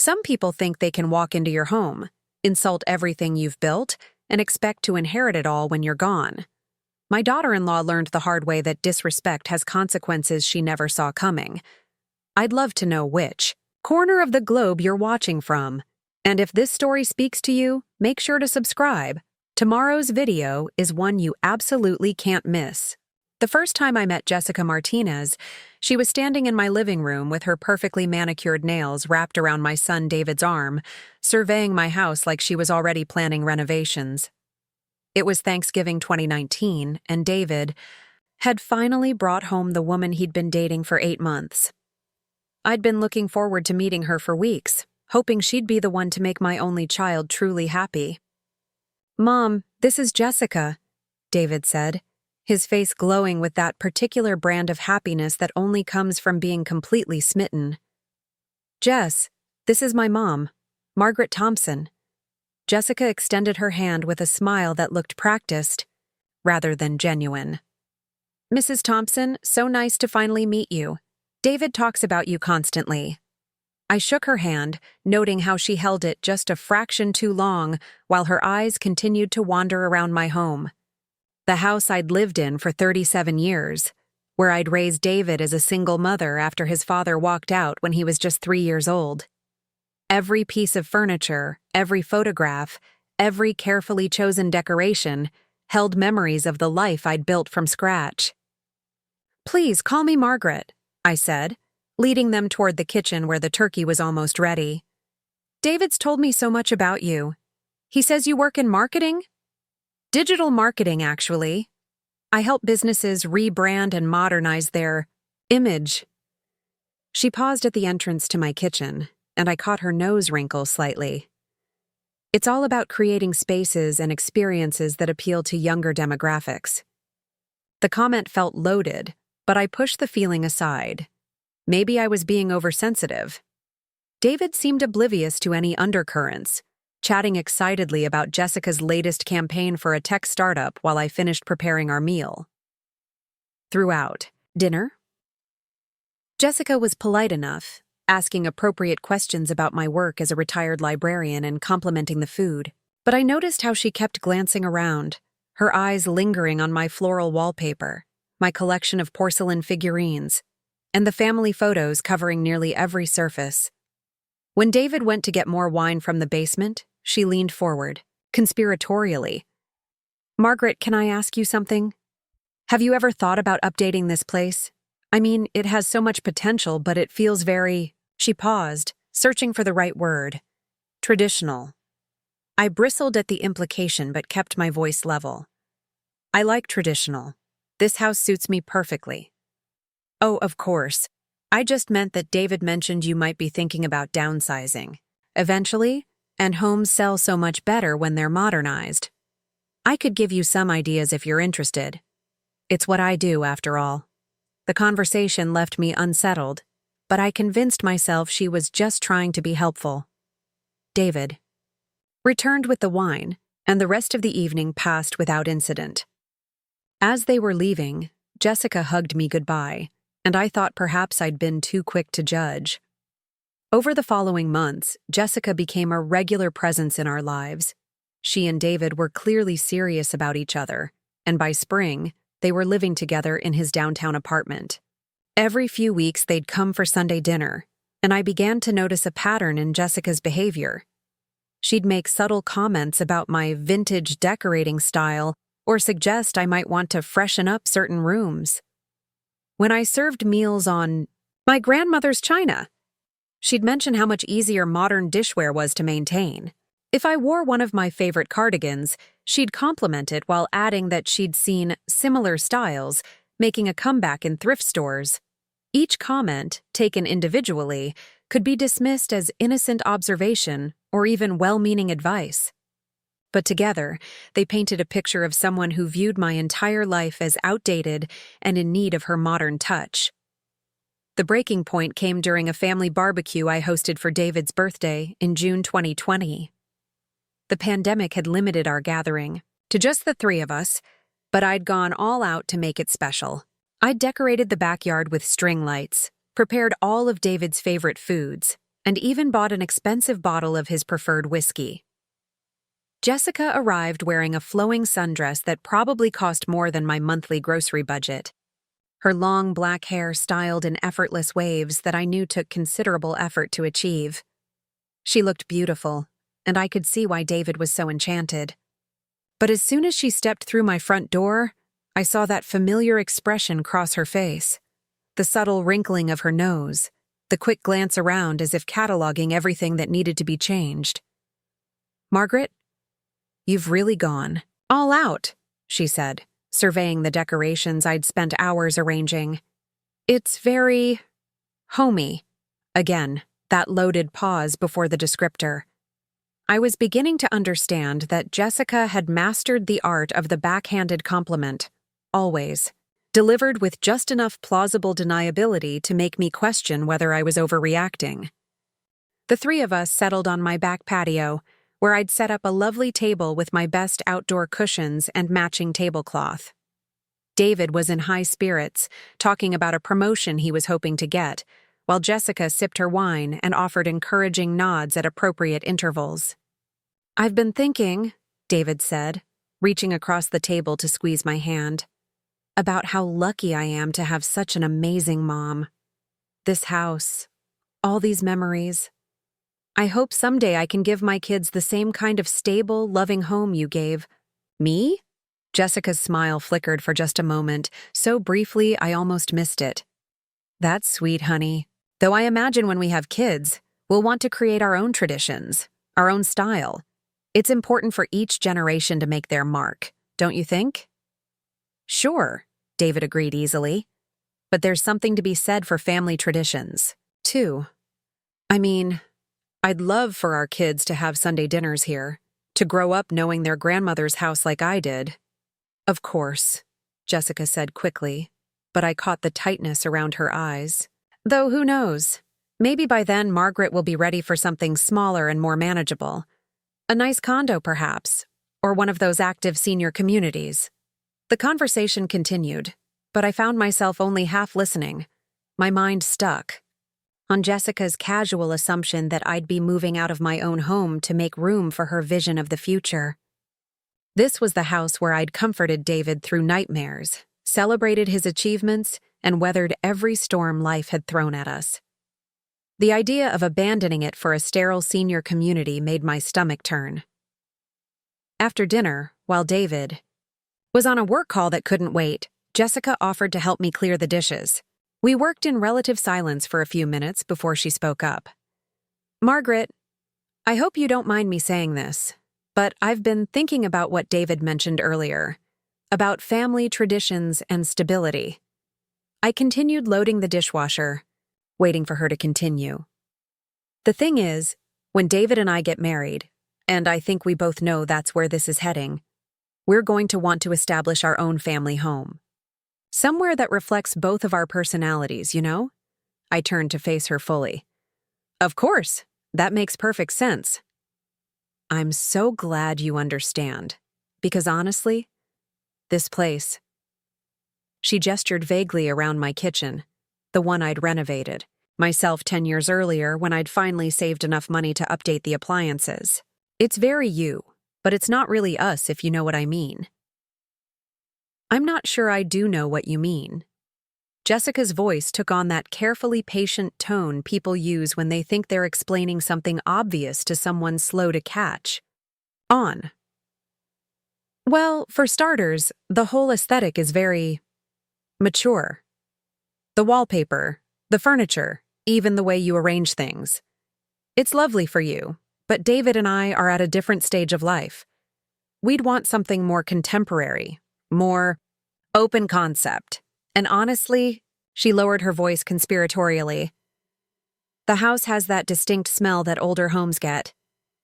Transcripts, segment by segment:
Some people think they can walk into your home, insult everything you've built, and expect to inherit it all when you're gone. My daughter-in-law learned the hard way that disrespect has consequences she never saw coming. I'd love to know which corner of the globe you're watching from. And if this story speaks to you, make sure to subscribe. Tomorrow's video is one you absolutely can't miss. The first time I met Jessica Martinez, she was standing in my living room with her perfectly manicured nails wrapped around my son David's arm, surveying my house like she was already planning renovations. It was Thanksgiving 2019, and David had finally brought home the woman he'd been dating for 8 months. I'd been looking forward to meeting her for weeks, hoping she'd be the one to make my only child truly happy. "Mom, this is Jessica," David said, his face glowing with that particular brand of happiness that only comes from being completely smitten. "Jess, this is my mom, Margaret Thompson." Jessica extended her hand with a smile that looked practiced, rather than genuine. "Mrs. Thompson, so nice to finally meet you. David talks about you constantly." I shook her hand, noting how she held it just a fraction too long while her eyes continued to wander around my home. The house I'd lived in for 37 years, where I'd raised David as a single mother after his father walked out when he was just 3 years old. Every piece of furniture, every photograph, every carefully chosen decoration held memories of the life I'd built from scratch. "Please call me Margaret," I said, leading them toward the kitchen where the turkey was almost ready. "David's told me so much about you. He says you work in marketing?" "Digital marketing, actually. I help businesses rebrand and modernize their image." She paused at the entrance to my kitchen, and I caught her nose wrinkle slightly. "It's all about creating spaces and experiences that appeal to younger demographics." The comment felt loaded, but I pushed the feeling aside. Maybe I was being oversensitive. David seemed oblivious to any undercurrents, chatting excitedly about Jessica's latest campaign for a tech startup while I finished preparing our meal. Throughout dinner, Jessica was polite enough, asking appropriate questions about my work as a retired librarian and complimenting the food, but I noticed how she kept glancing around, her eyes lingering on my floral wallpaper, my collection of porcelain figurines, and the family photos covering nearly every surface. When David went to get more wine from the basement, she leaned forward, conspiratorially. "Margaret, can I ask you something? Have you ever thought about updating this place? I mean, it has so much potential, but it feels very—" She paused, searching for the right word. "Traditional." I bristled at the implication but kept my voice level. "I like traditional. This house suits me perfectly." "Oh, of course. I just meant that David mentioned you might be thinking about downsizing. Eventually, and homes sell so much better when they're modernized. I could give you some ideas if you're interested. It's what I do, after all." The conversation left me unsettled, but I convinced myself she was just trying to be helpful. David returned with the wine, and the rest of the evening passed without incident. As they were leaving, Jessica hugged me goodbye, and I thought perhaps I'd been too quick to judge. Over the following months, Jessica became a regular presence in our lives. She and David were clearly serious about each other, and by spring, they were living together in his downtown apartment. Every few weeks they'd come for Sunday dinner, and I began to notice a pattern in Jessica's behavior. She'd make subtle comments about my vintage decorating style or suggest I might want to freshen up certain rooms. When I served meals on my grandmother's china, she'd mention how much easier modern dishware was to maintain. If I wore one of my favorite cardigans, she'd compliment it while adding that she'd seen similar styles making a comeback in thrift stores. Each comment, taken individually, could be dismissed as innocent observation or even well-meaning advice. But together, they painted a picture of someone who viewed my entire life as outdated and in need of her modern touch. The breaking point came during a family barbecue I hosted for David's birthday in June 2020. The pandemic had limited our gathering to just the 3 of us, but I'd gone all out to make it special. I'd decorated the backyard with string lights, prepared all of David's favorite foods, and even bought an expensive bottle of his preferred whiskey. Jessica arrived wearing a flowing sundress that probably cost more than my monthly grocery budget. Her long black hair styled in effortless waves that I knew took considerable effort to achieve. She looked beautiful, and I could see why David was so enchanted. But as soon as she stepped through my front door, I saw that familiar expression cross her face, the subtle wrinkling of her nose, the quick glance around as if cataloging everything that needed to be changed. "Margaret, you've really gone all out," she said, surveying the decorations I'd spent hours arranging. "It's very homey." Again, that loaded pause before the descriptor. I was beginning to understand that Jessica had mastered the art of the backhanded compliment, always, delivered with just enough plausible deniability to make me question whether I was overreacting. The three of us settled on my back patio, where I'd set up a lovely table with my best outdoor cushions and matching tablecloth. David was in high spirits, talking about a promotion he was hoping to get, while Jessica sipped her wine and offered encouraging nods at appropriate intervals. "I've been thinking," David said, reaching across the table to squeeze my hand, "about how lucky I am to have such an amazing mom. This house, all these memories. I hope someday I can give my kids the same kind of stable, loving home you gave." "Me?" Jessica's smile flickered for just a moment, so briefly I almost missed it. "That's sweet, honey. Though I imagine when we have kids, we'll want to create our own traditions, our own style. It's important for each generation to make their mark, don't you think?" "Sure," David agreed easily. "But there's something to be said for family traditions, too. I mean, I'd love for our kids to have Sunday dinners here, to grow up knowing their grandmother's house like I did." "Of course," Jessica said quickly, but I caught the tightness around her eyes. "Though who knows? Maybe by then Margaret will be ready for something smaller and more manageable. A nice condo, perhaps, or one of those active senior communities." The conversation continued, but I found myself only half listening, my mind stuck on Jessica's casual assumption that I'd be moving out of my own home to make room for her vision of the future. This was the house where I'd comforted David through nightmares, celebrated his achievements, and weathered every storm life had thrown at us. The idea of abandoning it for a sterile senior community made my stomach turn. After dinner, while David was on a work call that couldn't wait, Jessica offered to help me clear the dishes. We worked in relative silence for a few minutes before she spoke up. "Margaret, I hope you don't mind me saying this, but I've been thinking about what David mentioned earlier, about family traditions and stability." I continued loading the dishwasher, waiting for her to continue. "The thing is, when David and I get married, and I think we both know that's where this is heading, we're going to want to establish our own family home. Somewhere that reflects both of our personalities, you know?" I turned to face her fully. "Of course, that makes perfect sense." "I'm so glad you understand, because honestly, this place—" She gestured vaguely around my kitchen, the one I'd renovated, myself 10 years earlier when I'd finally saved enough money to update the appliances. "It's very you, but it's not really us if you know what I mean." "I'm not sure I do know what you mean." Jessica's voice took on that carefully patient tone people use when they think they're explaining something obvious to someone slow to catch. "On." "Well, for starters, the whole aesthetic is very mature. The wallpaper, the furniture, even the way you arrange things. It's lovely for you, but David and I are at a different stage of life. We'd want something more contemporary, more open concept. And honestly," she lowered her voice conspiratorially, "the house has that distinct smell that older homes get.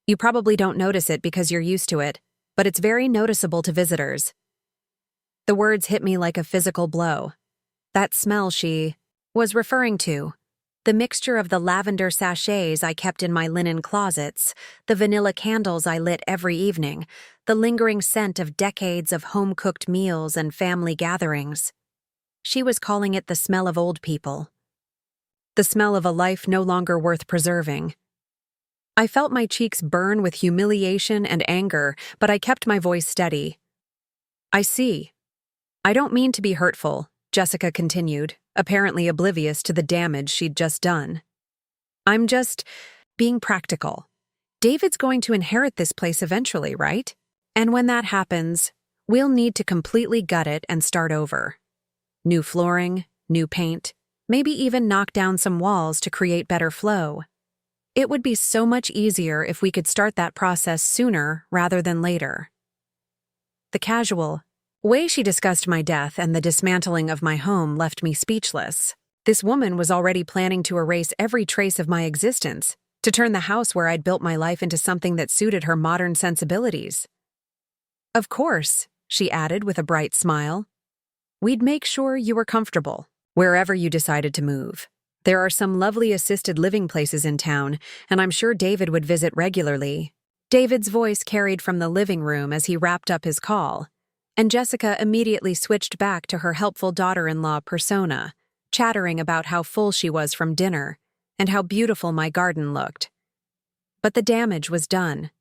You probably don't notice it because you're used to it, but it's very noticeable to visitors." The words hit me like a physical blow. That smell she was referring to, the mixture of the lavender sachets I kept in my linen closets, the vanilla candles I lit every evening, the lingering scent of decades of home-cooked meals and family gatherings. She was calling it the smell of old people. The the smell of a life no longer worth preserving. I felt my cheeks burn with humiliation and anger, but I kept my voice steady. "I see. I don't mean to be hurtful," Jessica continued, apparently oblivious to the damage she'd just done. "I'm just being practical. David's going to inherit this place eventually, right? And when that happens, we'll need to completely gut it and start over. New flooring, new paint, maybe even knock down some walls to create better flow. It would be so much easier if we could start that process sooner rather than later." The casual way she discussed my death and the dismantling of my home left me speechless. This woman was already planning to erase every trace of my existence, to turn the house where I'd built my life into something that suited her modern sensibilities. "Of course," she added with a bright smile. "We'd make sure you were comfortable, wherever you decided to move. There are some lovely assisted living places in town, and I'm sure David would visit regularly." David's voice carried from the living room as he wrapped up his call, and Jessica immediately switched back to her helpful daughter-in-law persona, chattering about how full she was from dinner and how beautiful my garden looked. But the damage was done.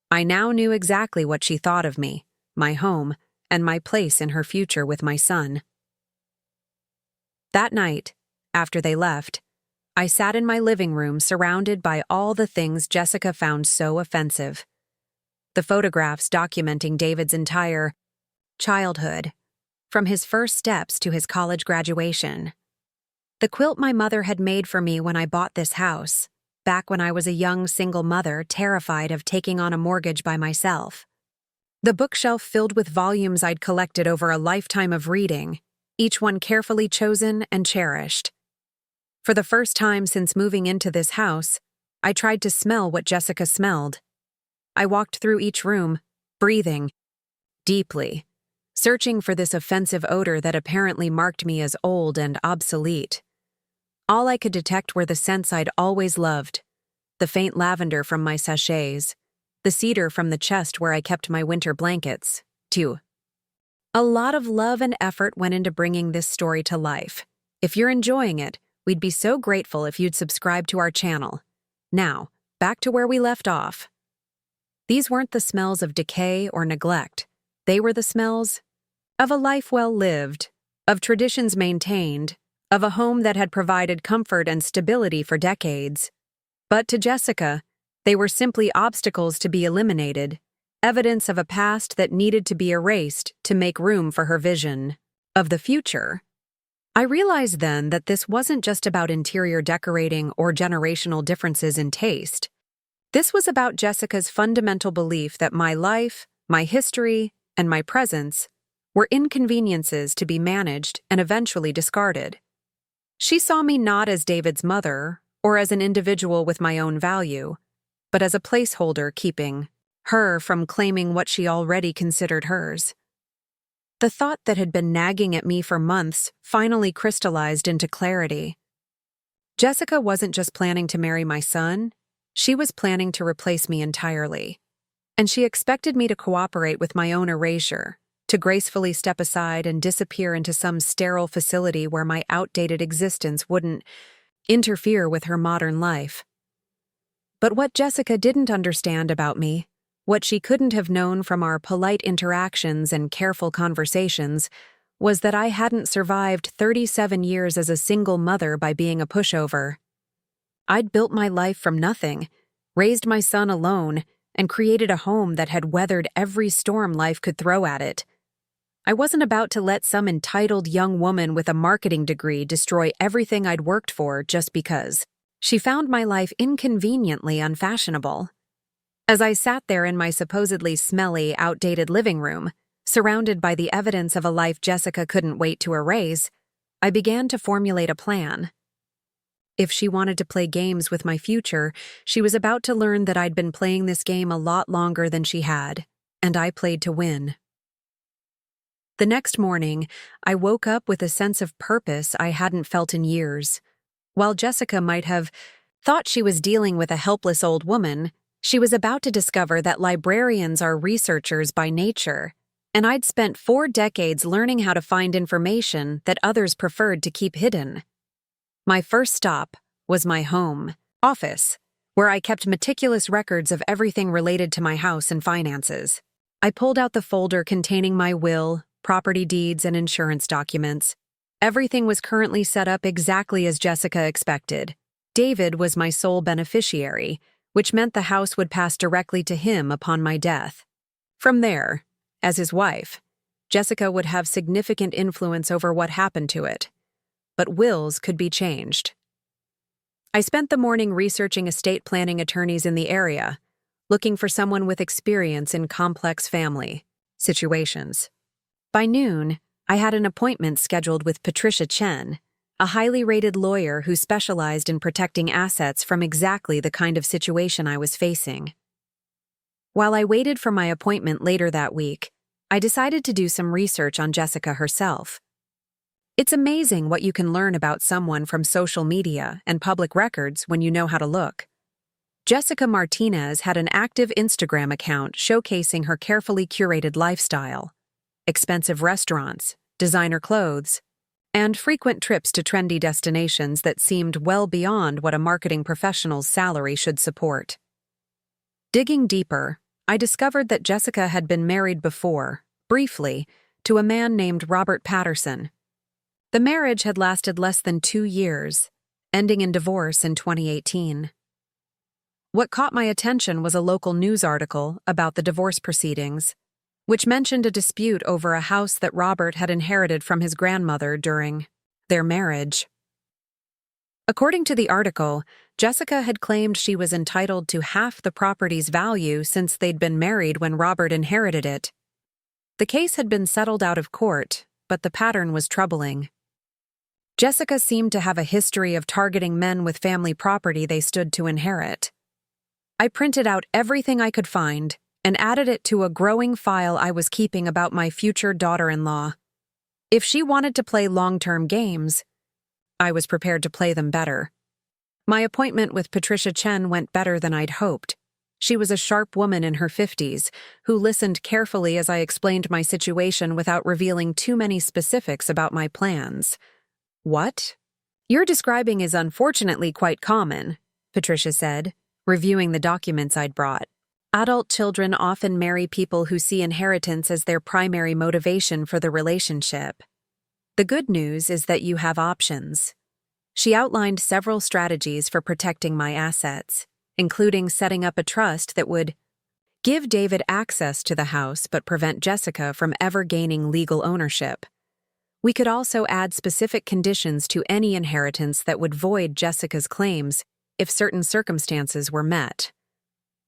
I now knew exactly what she thought of me, my home, and my place in her future with my son. That night, after they left, I sat in my living room surrounded by all the things Jessica found so offensive. The photographs documenting David's entire childhood, from his first steps to his college graduation. The quilt my mother had made for me when I bought this house, back when I was a young single mother terrified of taking on a mortgage by myself. The bookshelf filled with volumes I'd collected over a lifetime of reading, each one carefully chosen and cherished. For the first time since moving into this house, I tried to smell what Jessica smelled. I walked through each room, breathing deeply, searching for this offensive odor that apparently marked me as old and obsolete. All I could detect were the scents I'd always loved: the faint lavender from my sachets, the cedar from the chest where I kept my winter blankets, too. A lot of love and effort went into bringing this story to life. If you're enjoying it, we'd be so grateful if you'd subscribe to our channel. Now, back to where we left off. These weren't the smells of decay or neglect. They were the smells of a life well lived, of traditions maintained, of a home that had provided comfort and stability for decades. But to Jessica, they were simply obstacles to be eliminated, evidence of a past that needed to be erased to make room for her vision of the future. I realized then that this wasn't just about interior decorating or generational differences in taste. This was about Jessica's fundamental belief that my life, my history, and my presence were inconveniences to be managed and eventually discarded. She saw me not as David's mother or as an individual with my own value, but as a placeholder keeping her from claiming what she already considered hers. The thought that had been nagging at me for months finally crystallized into clarity. Jessica wasn't just planning to marry my son, she was planning to replace me entirely. And she expected me to cooperate with my own erasure, to gracefully step aside and disappear into some sterile facility where my outdated existence wouldn't interfere with her modern life. But what Jessica didn't understand about me, what she couldn't have known from our polite interactions and careful conversations, was that I hadn't survived 37 years as a single mother by being a pushover. I'd built my life from nothing, raised my son alone, and created a home that had weathered every storm life could throw at it. I wasn't about to let some entitled young woman with a marketing degree destroy everything I'd worked for just because she found my life inconveniently unfashionable. As I sat there in my supposedly smelly, outdated living room, surrounded by the evidence of a life Jessica couldn't wait to erase, I began to formulate a plan. If she wanted to play games with my future, she was about to learn that I'd been playing this game a lot longer than she had, and I played to win. The next morning, I woke up with a sense of purpose I hadn't felt in years. While Jessica might have thought she was dealing with a helpless old woman, she was about to discover that librarians are researchers by nature, and I'd spent 4 decades learning how to find information that others preferred to keep hidden. My first stop was my home office, where I kept meticulous records of everything related to my house and finances. I pulled out the folder containing my will, property deeds, and insurance documents. Everything was currently set up exactly as Jessica expected. David was my sole beneficiary, which meant the house would pass directly to him upon my death. From there, as his wife, Jessica would have significant influence over what happened to it. But wills could be changed. I spent the morning researching estate planning attorneys in the area, looking for someone with experience in complex family situations. By noon, I had an appointment scheduled with Patricia Chen, a highly rated lawyer who specialized in protecting assets from exactly the kind of situation I was facing. While I waited for my appointment later that week, I decided to do some research on Jessica herself. It's amazing what you can learn about someone from social media and public records when you know how to look. Jessica Martinez had an active Instagram account showcasing her carefully curated lifestyle, expensive restaurants, designer clothes, and frequent trips to trendy destinations that seemed well beyond what a marketing professional's salary should support. Digging deeper, I discovered that Jessica had been married before, briefly, to a man named Robert Patterson. The marriage had lasted less than 2 years, ending in divorce in 2018. What caught my attention was a local news article about the divorce proceedings, which mentioned a dispute over a house that Robert had inherited from his grandmother during their marriage. According to the article, Jessica had claimed she was entitled to half the property's value since they'd been married when Robert inherited it. The case had been settled out of court, but the pattern was troubling. Jessica seemed to have a history of targeting men with family property they stood to inherit. I printed out everything I could find and added it to a growing file I was keeping about my future daughter-in-law. If she wanted to play long-term games, I was prepared to play them better. My appointment with Patricia Chen went better than I'd hoped. She was a sharp woman in her 50s who listened carefully as I explained my situation without revealing too many specifics about my plans. "What you're describing is unfortunately quite common," Patricia said, reviewing the documents I'd brought. "Adult children often marry people who see inheritance as their primary motivation for the relationship. The good news is that you have options." She outlined several strategies for protecting my assets, including setting up a trust that would give David access to the house but prevent Jessica from ever gaining legal ownership. We could also add specific conditions to any inheritance that would void Jessica's claims if certain circumstances were met.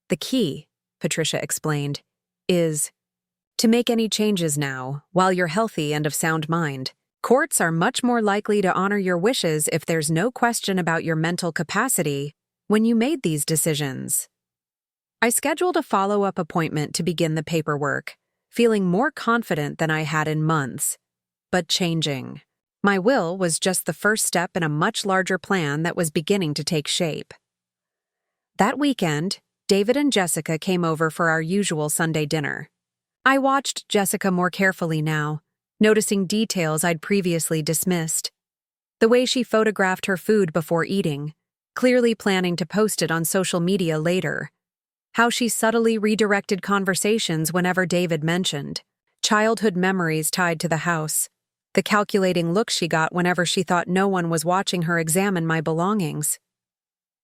"The key," Patricia explained, "is to make any changes now while you're healthy and of sound mind. Courts are much more likely to honor your wishes if there's no question about your mental capacity when you made these decisions." I scheduled a follow-up appointment to begin the paperwork, feeling more confident than I had in months, but changing. My will was just the first step in a much larger plan that was beginning to take shape. That weekend, David and Jessica came over for our usual Sunday dinner. I watched Jessica more carefully now, noticing details I'd previously dismissed. The way she photographed her food before eating, clearly planning to post it on social media later. How she subtly redirected conversations whenever David mentioned childhood memories tied to the house. The calculating look she got whenever she thought no one was watching her examine my belongings.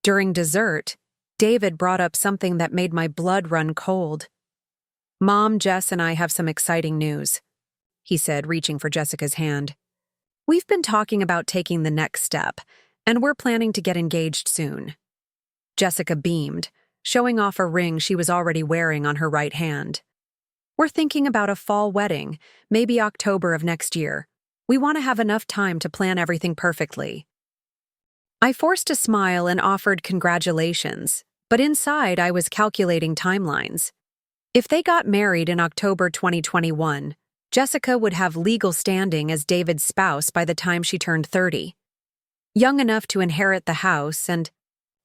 During dessert, David brought up something that made my blood run cold. "Mom, Jess, and I have some exciting news," he said, reaching for Jessica's hand. "We've been talking about taking the next step, and we're planning to get engaged soon." Jessica beamed, showing off a ring she was already wearing on her right hand. "We're thinking about a fall wedding, maybe October of next year. We want to have enough time to plan everything perfectly." I forced a smile and offered congratulations, but inside I was calculating timelines. If they got married in October 2021, Jessica would have legal standing as David's spouse by the time she turned 30. Young enough to inherit the house and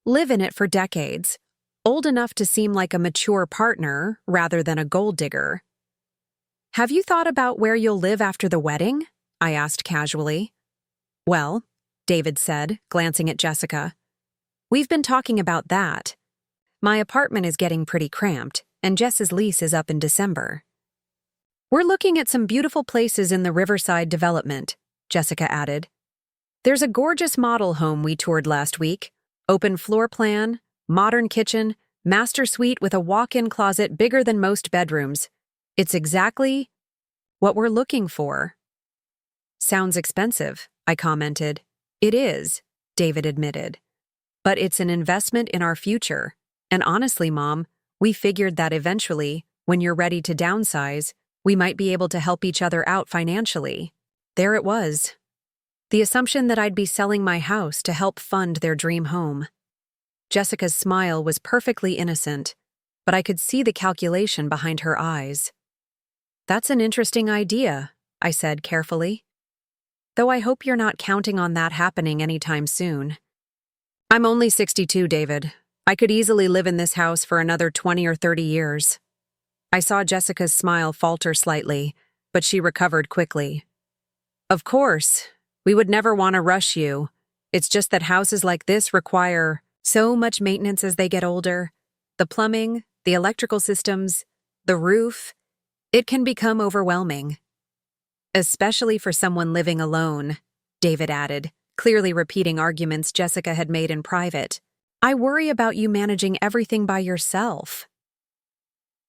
live in it for decades, old enough to seem like a mature partner rather than a gold digger. "Have you thought about where you'll live after the wedding?" I asked casually. "Well," David said, glancing at Jessica, We've been talking about that. My apartment is getting pretty cramped, and Jess's lease is up in December. We're looking at some beautiful places in the Riverside development, Jessica added. There's a gorgeous model home we toured last week. Open floor plan, modern kitchen, master suite with a walk-in closet bigger than most bedrooms. It's exactly what we're looking for. Sounds expensive, I commented. It is, David admitted. But it's an investment in our future. And honestly, Mom, we figured that eventually, when you're ready to downsize, we might be able to help each other out financially. There it was. The assumption that I'd be selling my house to help fund their dream home. Jessica's smile was perfectly innocent, but I could see the calculation behind her eyes. That's an interesting idea, I said carefully. Though I hope you're not counting on that happening anytime soon. I'm only 62, David. I could easily live in this house for another 20 or 30 years. I saw Jessica's smile falter slightly, but she recovered quickly. Of course, we would never want to rush you. It's just that houses like this require so much maintenance as they get older. The plumbing, the electrical systems, the roof. It can become overwhelming. Especially for someone living alone, David added, clearly repeating arguments Jessica had made in private. I worry about you managing everything by yourself.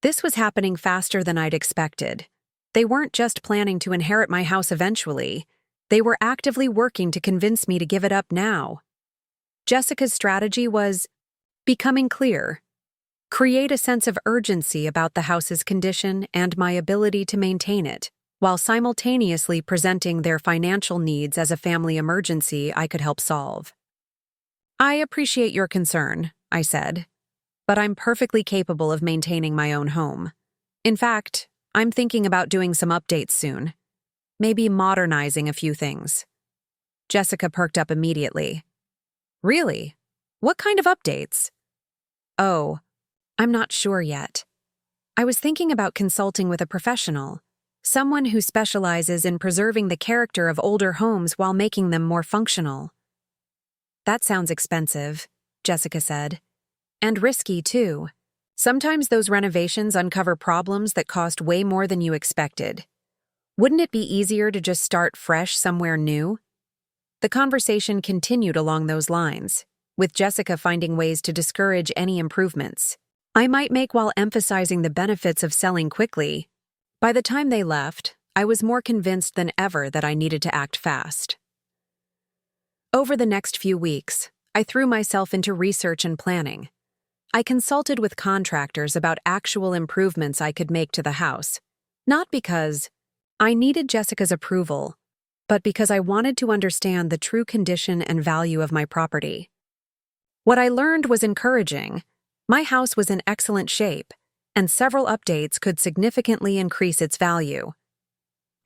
This was happening faster than I'd expected. They weren't just planning to inherit my house eventually. They were actively working to convince me to give it up now. Jessica's strategy was becoming clear. Create a sense of urgency about the house's condition and my ability to maintain it, while simultaneously presenting their financial needs as a family emergency I could help solve. I appreciate your concern, I said, but I'm perfectly capable of maintaining my own home. In fact, I'm thinking about doing some updates soon. Maybe modernizing a few things. Jessica perked up immediately. Really? What kind of updates? Oh, I'm not sure yet. I was thinking about consulting with a professional, someone who specializes in preserving the character of older homes while making them more functional. That sounds expensive, Jessica said. And risky, too. Sometimes those renovations uncover problems that cost way more than you expected. Wouldn't it be easier to just start fresh somewhere new? The conversation continued along those lines, with Jessica finding ways to discourage any improvements I might make while emphasizing the benefits of selling quickly. By the time they left, I was more convinced than ever that I needed to act fast. Over the next few weeks, I threw myself into research and planning. I consulted with contractors about actual improvements I could make to the house, not because I needed Jessica's approval, but because I wanted to understand the true condition and value of my property. What I learned was encouraging. My house was in excellent shape, and several updates could significantly increase its value.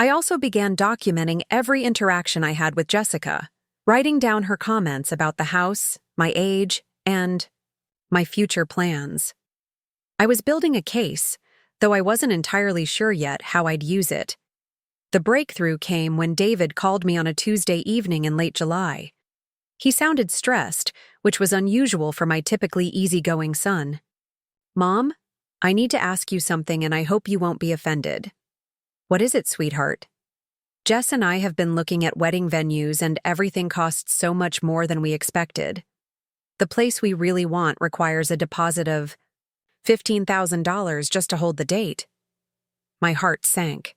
I also began documenting every interaction I had with Jessica, writing down her comments about the house, my age, and my future plans. I was building a case, though I wasn't entirely sure yet how I'd use it. The breakthrough came when David called me on a Tuesday evening in late July. He sounded stressed, which was unusual for my typically easygoing son. Mom, I need to ask you something and I hope you won't be offended. What is it, sweetheart? Jess and I have been looking at wedding venues and everything costs so much more than we expected. The place we really want requires a deposit of $15,000 just to hold the date. My heart sank.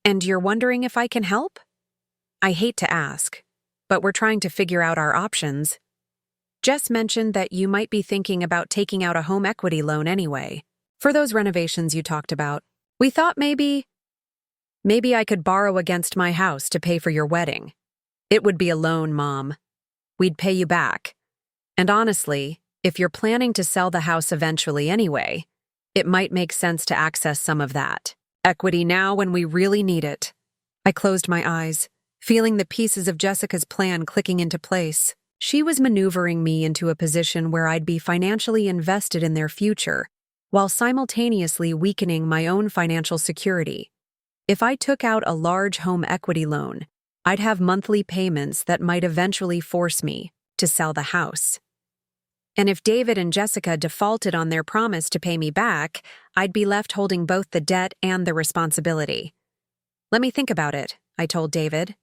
And you're wondering if I can help? I hate to ask, but we're trying to figure out our options. Jess mentioned that you might be thinking about taking out a home equity loan anyway, for those renovations you talked about. We thought maybe I could borrow against my house to pay for your wedding. It would be a loan, Mom. We'd pay you back. And honestly, if you're planning to sell the house eventually anyway, it might make sense to access some of that equity now when we really need it. I closed my eyes, feeling the pieces of Jessica's plan clicking into place. She was maneuvering me into a position where I'd be financially invested in their future, while simultaneously weakening my own financial security. If I took out a large home equity loan, I'd have monthly payments that might eventually force me to sell the house. And if David and Jessica defaulted on their promise to pay me back, I'd be left holding both the debt and the responsibility. Let me think about it, I told David.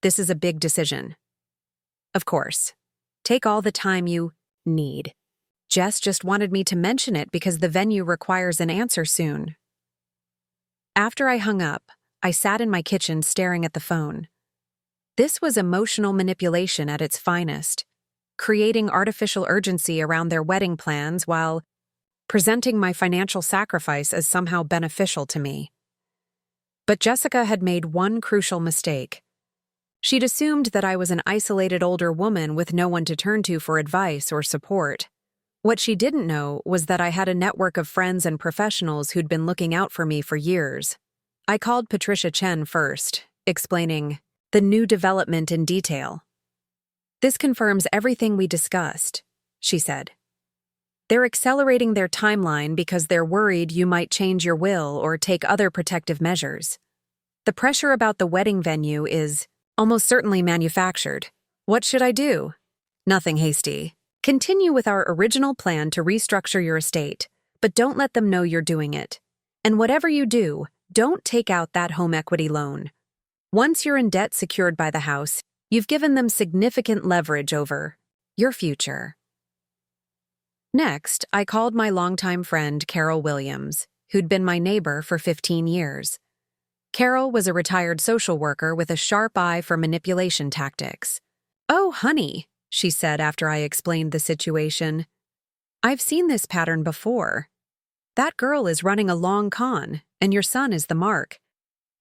This is a big decision. Of course. Take all the time you need. Jess just wanted me to mention it because the venue requires an answer soon. After I hung up, I sat in my kitchen staring at the phone. This was emotional manipulation at its finest, creating artificial urgency around their wedding plans while presenting my financial sacrifice as somehow beneficial to me. But Jessica had made one crucial mistake. She'd assumed that I was an isolated older woman with no one to turn to for advice or support. What she didn't know was that I had a network of friends and professionals who'd been looking out for me for years. I called Patricia Chen first, explaining the new development in detail. This confirms everything we discussed, she said. They're accelerating their timeline because they're worried you might change your will or take other protective measures. The pressure about the wedding venue is almost certainly manufactured. What should I do? Nothing hasty. Continue with our original plan to restructure your estate, but don't let them know you're doing it. And whatever you do, don't take out that home equity loan. Once you're in debt secured by the house, you've given them significant leverage over your future. Next, I called my longtime friend Carol Williams, who'd been my neighbor for 15 years. Carol was a retired social worker with a sharp eye for manipulation tactics. "Oh, honey," she said after I explained the situation. "I've seen this pattern before. That girl is running a long con, and your son is the mark.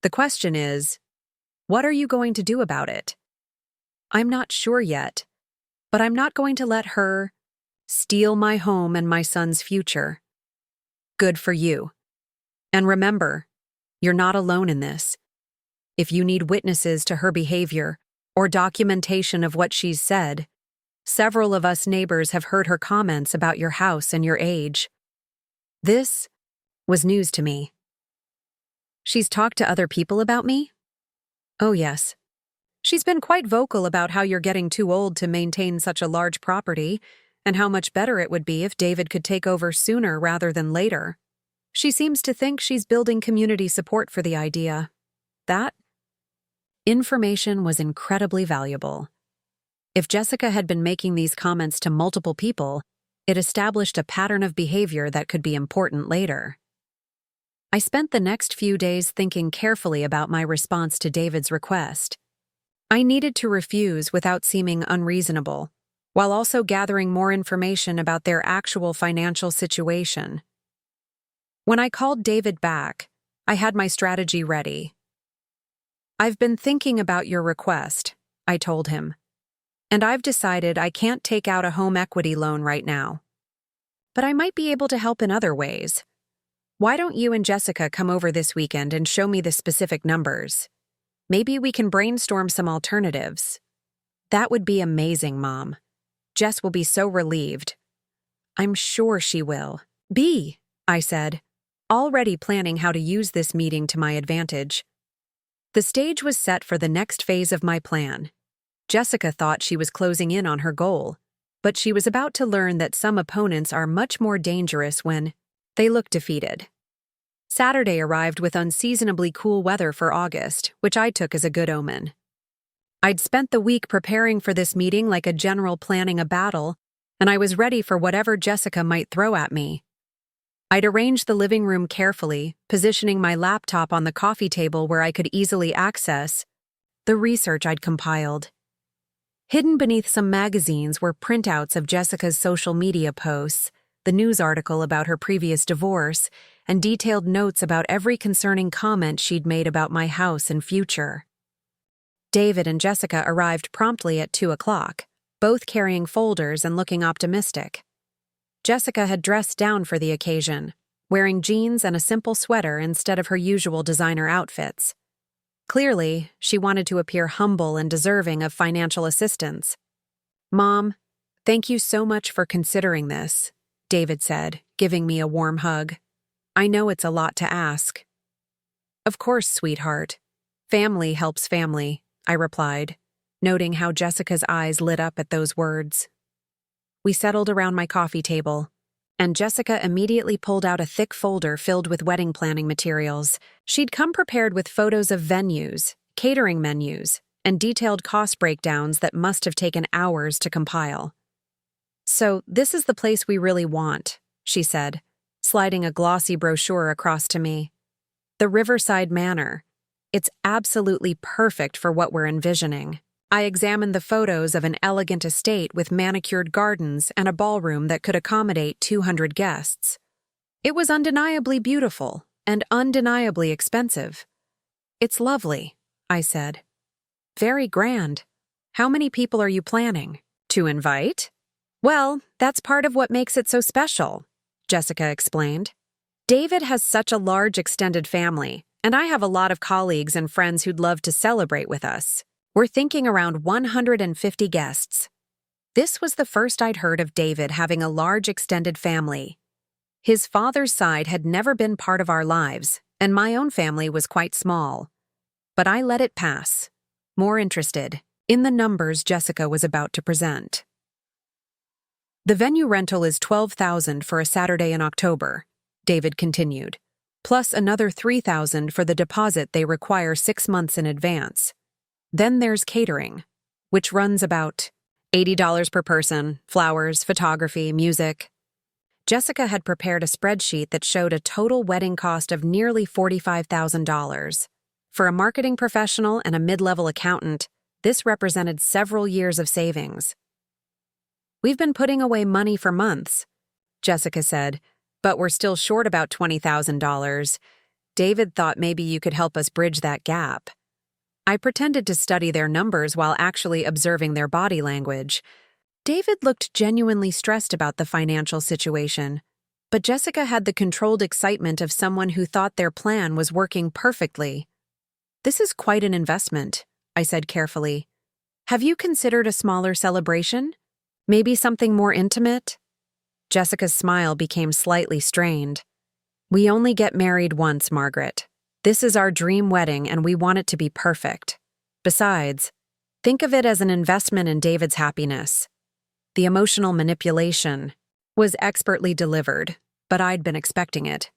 The question is, what are you going to do about it? I'm not sure yet, but I'm not going to let her steal my home and my son's future. Good for you. And remember, you're not alone in this. If you need witnesses to her behavior or documentation of what she's said, several of us neighbors have heard her comments about your house and your age." This was news to me. "She's talked to other people about me?" "Oh, yes. She's been quite vocal about how you're getting too old to maintain such a large property and how much better it would be if David could take over sooner rather than later. She seems to think she's building community support for the idea." That information was incredibly valuable. If Jessica had been making these comments to multiple people, it established a pattern of behavior that could be important later. I spent the next few days thinking carefully about my response to David's request. I needed to refuse without seeming unreasonable, while also gathering more information about their actual financial situation. When I called David back, I had my strategy ready. "I've been thinking about your request," I told him, "and I've decided I can't take out a home equity loan right now. But I might be able to help in other ways. Why don't you and Jessica come over this weekend and show me the specific numbers? Maybe we can brainstorm some alternatives." "That would be amazing, Mom. Jess will be so relieved." "I'm sure she will." I said, already planning how to use this meeting to my advantage. The stage was set for the next phase of my plan. Jessica thought she was closing in on her goal, but she was about to learn that some opponents are much more dangerous when they look defeated. Saturday arrived with unseasonably cool weather for August, which I took as a good omen. I'd spent the week preparing for this meeting like a general planning a battle, and I was ready for whatever Jessica might throw at me. I'd arranged the living room carefully, positioning my laptop on the coffee table where I could easily access the research I'd compiled. Hidden beneath some magazines were printouts of Jessica's social media posts, the news article about her previous divorce, and detailed notes about every concerning comment she'd made about my house and future. David and Jessica arrived promptly at 2:00, both carrying folders and looking optimistic. Jessica had dressed down for the occasion, wearing jeans and a simple sweater instead of her usual designer outfits. Clearly, she wanted to appear humble and deserving of financial assistance. "Mom, thank you so much for considering this," David said, giving me a warm hug. "I know it's a lot to ask." "Of course, sweetheart. Family helps family," I replied, noting how Jessica's eyes lit up at those words. We settled around my coffee table, and Jessica immediately pulled out a thick folder filled with wedding planning materials. She'd come prepared with photos of venues, catering menus, and detailed cost breakdowns that must have taken hours to compile. "So, this is the place we really want," she said, sliding a glossy brochure across to me. "The Riverside Manor. It's absolutely perfect for what we're envisioning." I examined the photos of an elegant estate with manicured gardens and a ballroom that could accommodate 200 guests. It was undeniably beautiful and undeniably expensive. "It's lovely," I said. "Very grand. How many people are you planning to invite?" "Well, that's part of what makes it so special," Jessica explained. "David has such a large extended family, and I have a lot of colleagues and friends who'd love to celebrate with us. We're thinking around 150 guests." This was the first I'd heard of David having a large extended family. His father's side had never been part of our lives, and my own family was quite small. But I let it pass, more interested in the numbers Jessica was about to present. "The venue rental is $12,000 for a Saturday in October," David continued, "plus another $3,000 for the deposit they require 6 months in advance. Then there's catering, which runs about $80 per person, flowers, photography, music." Jessica had prepared a spreadsheet that showed a total wedding cost of nearly $45,000. For a marketing professional and a mid-level accountant, this represented several years of savings. "We've been putting away money for months," Jessica said, "but we're still short about $20,000. David thought maybe you could help us bridge that gap." I pretended to study their numbers while actually observing their body language. David looked genuinely stressed about the financial situation, but Jessica had the controlled excitement of someone who thought their plan was working perfectly. "This is quite an investment," I said carefully. "Have you considered a smaller celebration? Maybe something more intimate?" Jessica's smile became slightly strained. "We only get married once, Margaret. This is our dream wedding and we want it to be perfect. Besides, think of it as an investment in David's happiness." The emotional manipulation was expertly delivered, but I'd been expecting it.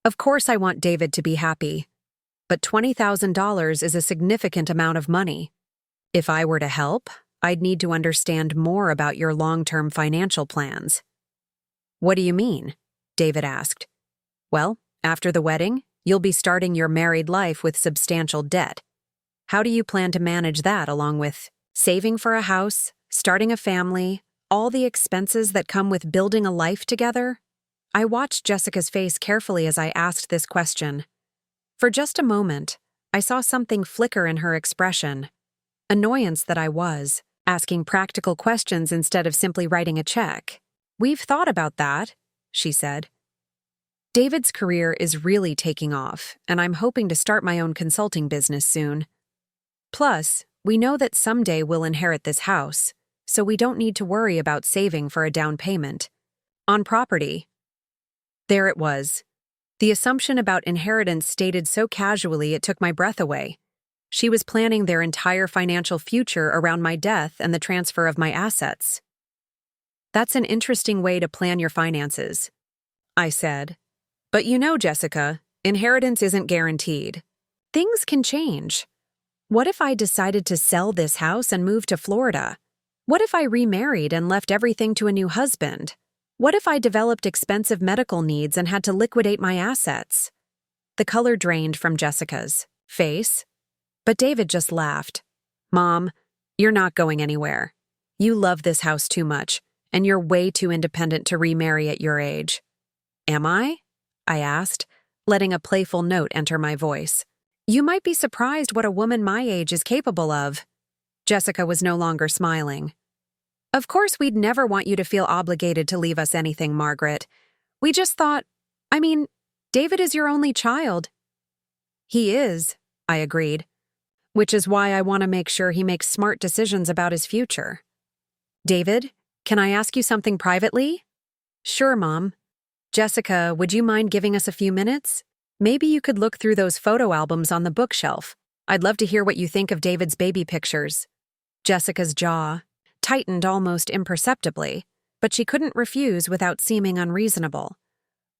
"Of course I want David to be happy, but $20,000 is a significant amount of money. If I were to help, I'd need to understand more about your long-term financial plans." "What do you mean?" David asked. "Well, after the wedding, you'll be starting your married life with substantial debt. How do you plan to manage that along with saving for a house, starting a family, all the expenses that come with building a life together?" I watched Jessica's face carefully as I asked this question. For just a moment, I saw something flicker in her expression. Annoyance that I was, asking practical questions instead of simply writing a check. "We've thought about that," she said. "David's career is really taking off, and I'm hoping to start my own consulting business soon. Plus, we know that someday we'll inherit this house, so we don't need to worry about saving for a down payment on property." There it was. The assumption about inheritance stated so casually it took my breath away. She was planning their entire financial future around my death and the transfer of my assets. "That's an interesting way to plan your finances," I said. "But you know, Jessica, inheritance isn't guaranteed. Things can change. What if I decided to sell this house and move to Florida? What if I remarried and left everything to a new husband? What if I developed expensive medical needs and had to liquidate my assets?" The color drained from Jessica's face, but David just laughed. "Mom, you're not going anywhere. You love this house too much, and you're way too independent to remarry at your age." "Am I?" I asked, letting a playful note enter my voice. "You might be surprised what a woman my age is capable of." Jessica was no longer smiling. "Of course we'd never want you to feel obligated to leave us anything, Margaret. We just thought, David is your only child." "He is," I agreed, "which is why I want to make sure he makes smart decisions about his future." "David, can I ask you something privately?" "Sure, Mom." "Jessica, would you mind giving us a few minutes? Maybe you could look through those photo albums on the bookshelf. I'd love to hear what you think of David's baby pictures." Jessica's jaw tightened almost imperceptibly, but she couldn't refuse without seeming unreasonable.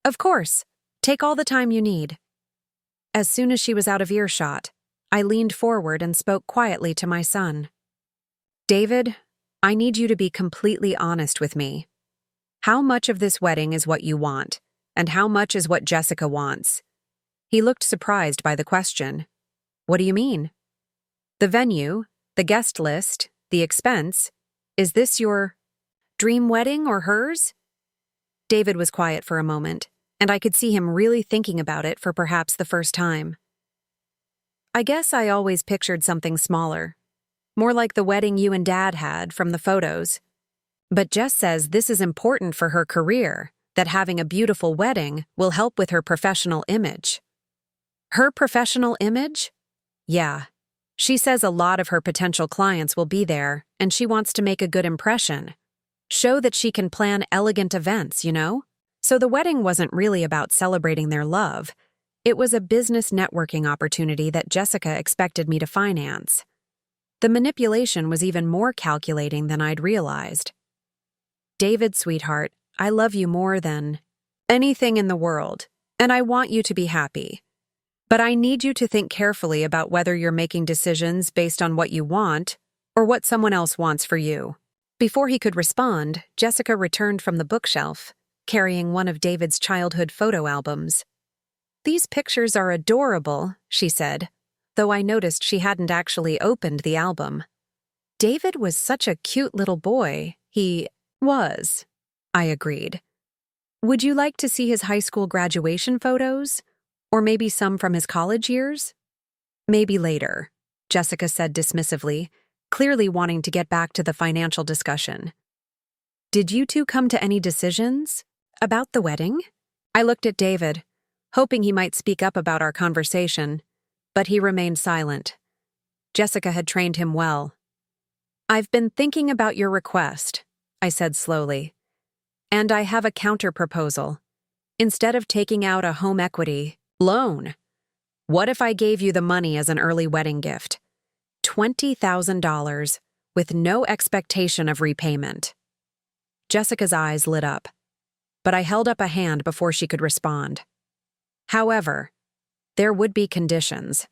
"Of course. Take all the time you need." As soon as she was out of earshot, I leaned forward and spoke quietly to my son. "David, I need you to be completely honest with me. How much of this wedding is what you want, and how much is what Jessica wants?" He looked surprised by the question. "What do you mean?" "The venue, the guest list, the expense. Is this your dream wedding or hers?" David was quiet for a moment, and I could see him really thinking about it for perhaps the first time. "I guess I always pictured something smaller. More like the wedding you and Dad had from the photos. But Jess says this is important for her career, that having a beautiful wedding will help with her professional image." "Her professional image?" "Yeah. She says a lot of her potential clients will be there, and she wants to make a good impression. Show that she can plan elegant events, you know? So the wedding wasn't really about celebrating their love. It was a business networking opportunity that Jessica expected me to finance. The manipulation was even more calculating than I'd realized. "David, sweetheart, I love you more than anything in the world, and I want you to be happy. But I need you to think carefully about whether you're making decisions based on what you want or what someone else wants for you." Before he could respond, Jessica returned from the bookshelf, carrying one of David's childhood photo albums. "These pictures are adorable," she said, though I noticed she hadn't actually opened the album. "David was such a cute little boy." "He was," I agreed. "Would you like to see his high school graduation photos? Or maybe some from his college years?" "Maybe later," Jessica said dismissively, clearly wanting to get back to the financial discussion. "Did you two come to any decisions about the wedding?" I looked at David, hoping he might speak up about our conversation, but he remained silent. Jessica had trained him well. "I've been thinking about your request," I said slowly, "and I have a counter-proposal. Instead of taking out a home equity loan, what if I gave you the money as an early wedding gift? $20,000 with no expectation of repayment." Jessica's eyes lit up, but I held up a hand before she could respond. "However, there would be conditions.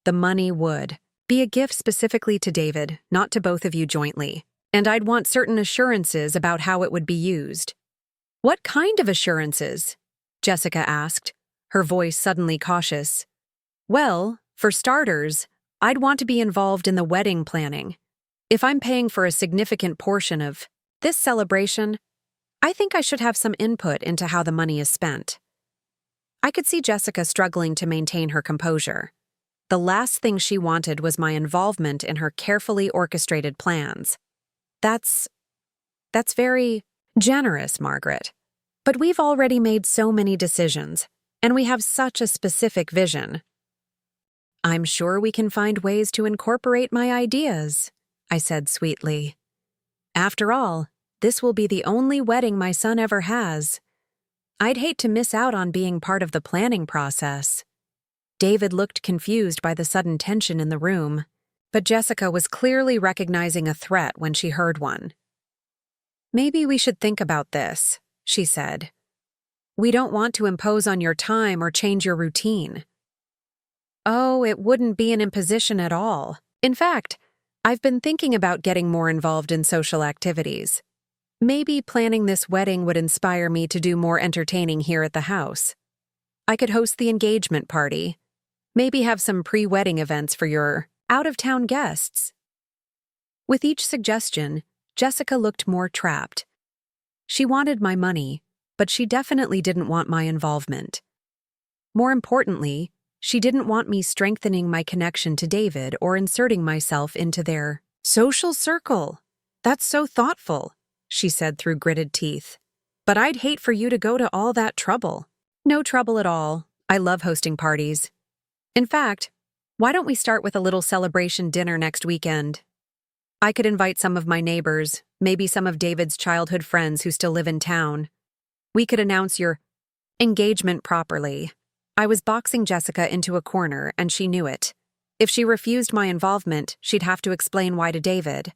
The money would be a gift specifically to David, not to both of you jointly, and I'd want certain assurances about how it would be used." "What kind of assurances?" Jessica asked, her voice suddenly cautious. "Well, for starters, I'd want to be involved in the wedding planning. If I'm paying for a significant portion of this celebration, I think I should have some input into how the money is spent." I could see Jessica struggling to maintain her composure. The last thing she wanted was my involvement in her carefully orchestrated plans. That's very generous, Margaret. But we've already made so many decisions, and we have such a specific vision. "I'm sure we can find ways to incorporate my ideas," I said sweetly. "After all, this will be the only wedding my son ever has. I'd hate to miss out on being part of the planning process." David looked confused by the sudden tension in the room, but Jessica was clearly recognizing a threat when she heard one. "Maybe we should think about this," she said. "We don't want to impose on your time or change your routine." "Oh, it wouldn't be an imposition at all. In fact, I've been thinking about getting more involved in social activities. Maybe planning this wedding would inspire me to do more entertaining here at the house. I could host the engagement party, maybe have some pre-wedding events for your out-of-town guests." With each suggestion, Jessica looked more trapped. She wanted my money, but she definitely didn't want my involvement. More importantly, she didn't want me strengthening my connection to David or inserting myself into their social circle. "That's so thoughtful," she said through gritted teeth. "But I'd hate for you to go to all that trouble." "No trouble at all. I love hosting parties. In fact, why don't we start with a little celebration dinner next weekend? I could invite some of my neighbors, maybe some of David's childhood friends who still live in town. We could announce your engagement properly." I was boxing Jessica into a corner, and she knew it. If she refused my involvement, she'd have to explain why to David.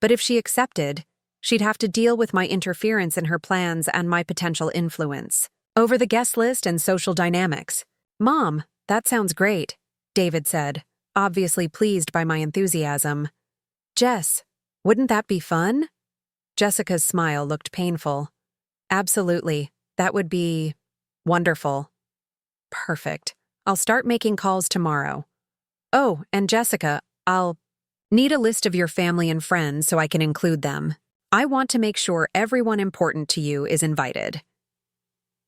But if she accepted, she'd have to deal with my interference in her plans and my potential influence over the guest list and social dynamics. "Mom, that sounds great," David said, obviously pleased by my enthusiasm. "Jess, wouldn't that be fun?" Jessica's smile looked painful. "Absolutely. That would be wonderful." "Perfect. I'll start making calls tomorrow." "Oh, and Jessica, I'll need a list of your family and friends so I can include them. I want to make sure everyone important to you is invited."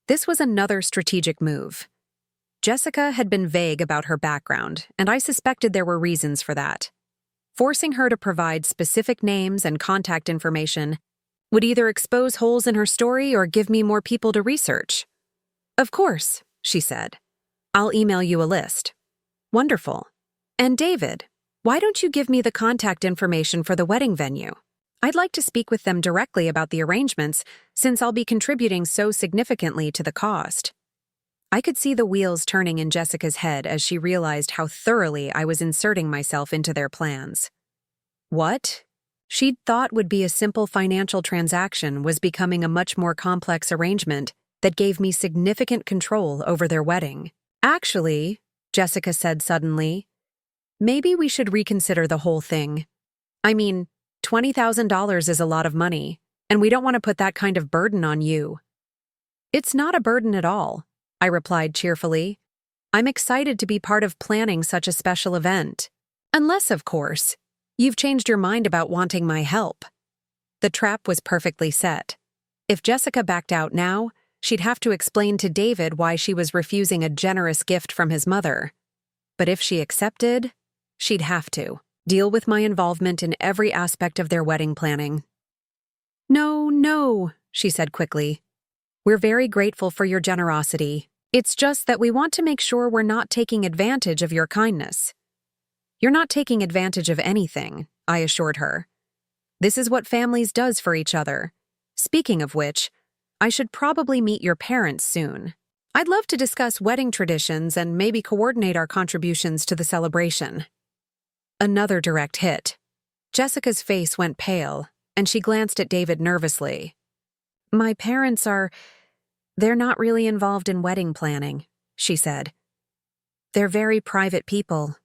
This was another strategic move. Jessica had been vague about her background, and I suspected there were reasons for that. Forcing her to provide specific names and contact information would either expose holes in her story or give me more people to research. "Of course," she said. "I'll email you a list." "Wonderful. And David, why don't you give me the contact information for the wedding venue? I'd like to speak with them directly about the arrangements, since I'll be contributing so significantly to the cost." I could see the wheels turning in Jessica's head as she realized how thoroughly I was inserting myself into their plans. What she'd thought would be a simple financial transaction was becoming a much more complex arrangement that gave me significant control over their wedding. "Actually," Jessica said suddenly, "maybe we should reconsider the whole thing. I mean, $20,000 is a lot of money, and we don't want to put that kind of burden on you." "It's not a burden at all," I replied cheerfully. "I'm excited to be part of planning such a special event. Unless, of course, you've changed your mind about wanting my help." The trap was perfectly set. If Jessica backed out now, she'd have to explain to David why she was refusing a generous gift from his mother. But if she accepted, she'd have to deal with my involvement in every aspect of their wedding planning. No, she said quickly. "We're very grateful for your generosity. It's just that we want to make sure we're not taking advantage of your kindness." "You're not taking advantage of anything," I assured her. "This is what families does for each other. Speaking of which, I should probably meet your parents soon. I'd love to discuss wedding traditions and maybe coordinate our contributions to the celebration." Another direct hit. Jessica's face went pale, and she glanced at David nervously. "My parents they're not really involved in wedding planning," she said. "They're very private people."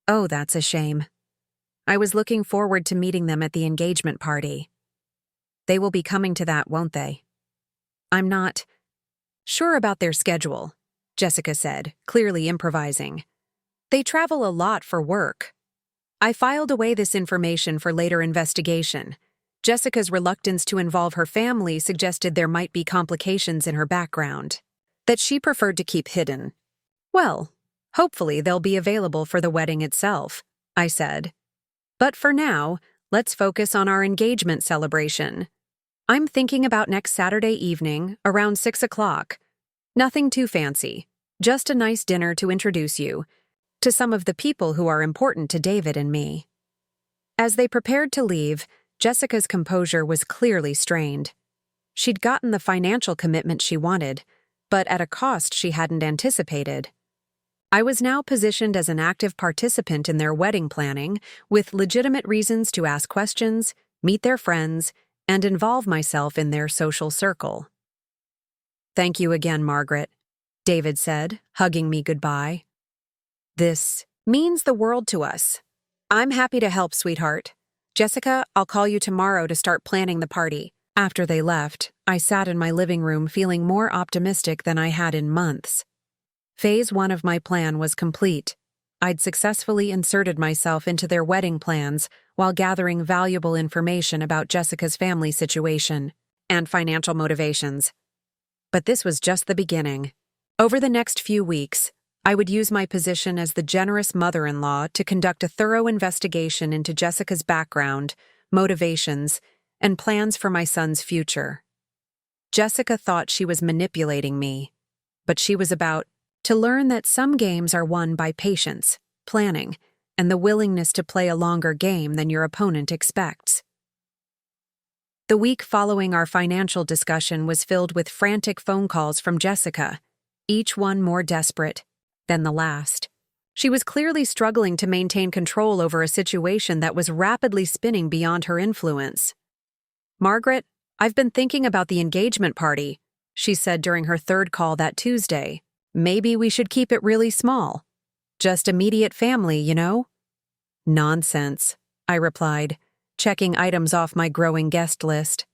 "Oh, that's a shame. I was looking forward to meeting them at the engagement party." "They will be coming to that, won't they?" "I'm not sure about their schedule," Jessica said, clearly improvising. "They travel a lot for work." I filed away this information for later investigation. Jessica's reluctance to involve her family suggested there might be complications in her background that she preferred to keep hidden. "Well, hopefully they'll be available for the wedding itself," I said. "But for now, let's focus on our engagement celebration. I'm thinking about next Saturday evening, around 6 o'clock. Nothing too fancy, just a nice dinner to introduce you to some of the people who are important to David and me." As they prepared to leave, Jessica's composure was clearly strained. She'd gotten the financial commitment she wanted, but at a cost she hadn't anticipated. I was now positioned as an active participant in their wedding planning, with legitimate reasons to ask questions, meet their friends, and involve myself in their social circle. "Thank you again, Margaret," David said, hugging me goodbye. "This means the world to us. I'm happy to help, sweetheart. Jessica, I'll call you tomorrow to start planning the party." After they left, I sat in my living room feeling more optimistic than I had in months. Phase 1 of my plan was complete. I'd successfully inserted myself into their wedding plans while gathering valuable information about Jessica's family situation and financial motivations. But this was just the beginning. Over the next few weeks, I would use my position as the generous mother-in-law to conduct a thorough investigation into Jessica's background, motivations, and plans for my son's future. Jessica thought she was manipulating me, but she was about to learn that some games are won by patience, planning, and the willingness to play a longer game than your opponent expects. The week following our financial discussion was filled with frantic phone calls from Jessica, each one more desperate than the last. She was clearly struggling to maintain control over a situation that was rapidly spinning beyond her influence. "Margaret, I've been thinking about the engagement party," she said during her third call that Tuesday. "Maybe we should keep it really small. Just immediate family, you know?" "Nonsense," I replied, checking items off my growing guest list.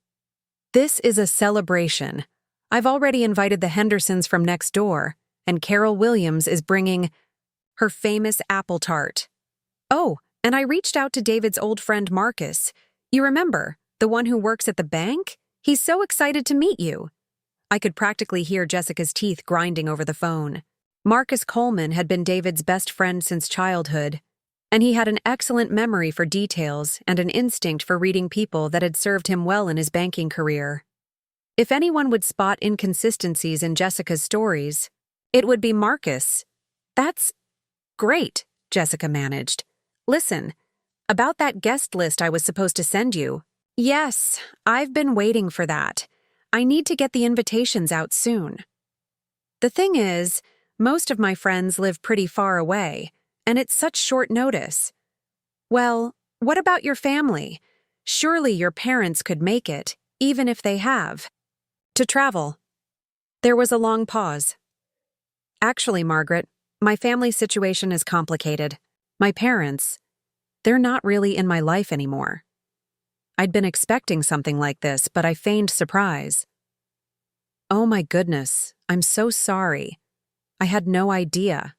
"This is a celebration. I've already invited the Hendersons from next door, and Carol Williams is bringing her famous apple tart. Oh, and I reached out to David's old friend Marcus. You remember, the one who works at the bank? He's so excited to meet you." I could practically hear Jessica's teeth grinding over the phone. Marcus Coleman had been David's best friend since childhood, and he had an excellent memory for details and an instinct for reading people that had served him well in his banking career. If anyone would spot inconsistencies in Jessica's stories, it would be Marcus. "That's great," Jessica managed. "Listen, about that guest list I was supposed to send you." "Yes, I've been waiting for that. I need to get the invitations out soon. The thing is, most of my friends live pretty far away, and it's such short notice." "Well, what about your family? Surely your parents could make it, even if they have to travel." There was a long pause. "Actually, Margaret, my family situation is complicated. My parents, they're not really in my life anymore." I'd been expecting something like this, but I feigned surprise. "Oh my goodness, I'm so sorry. I had no idea."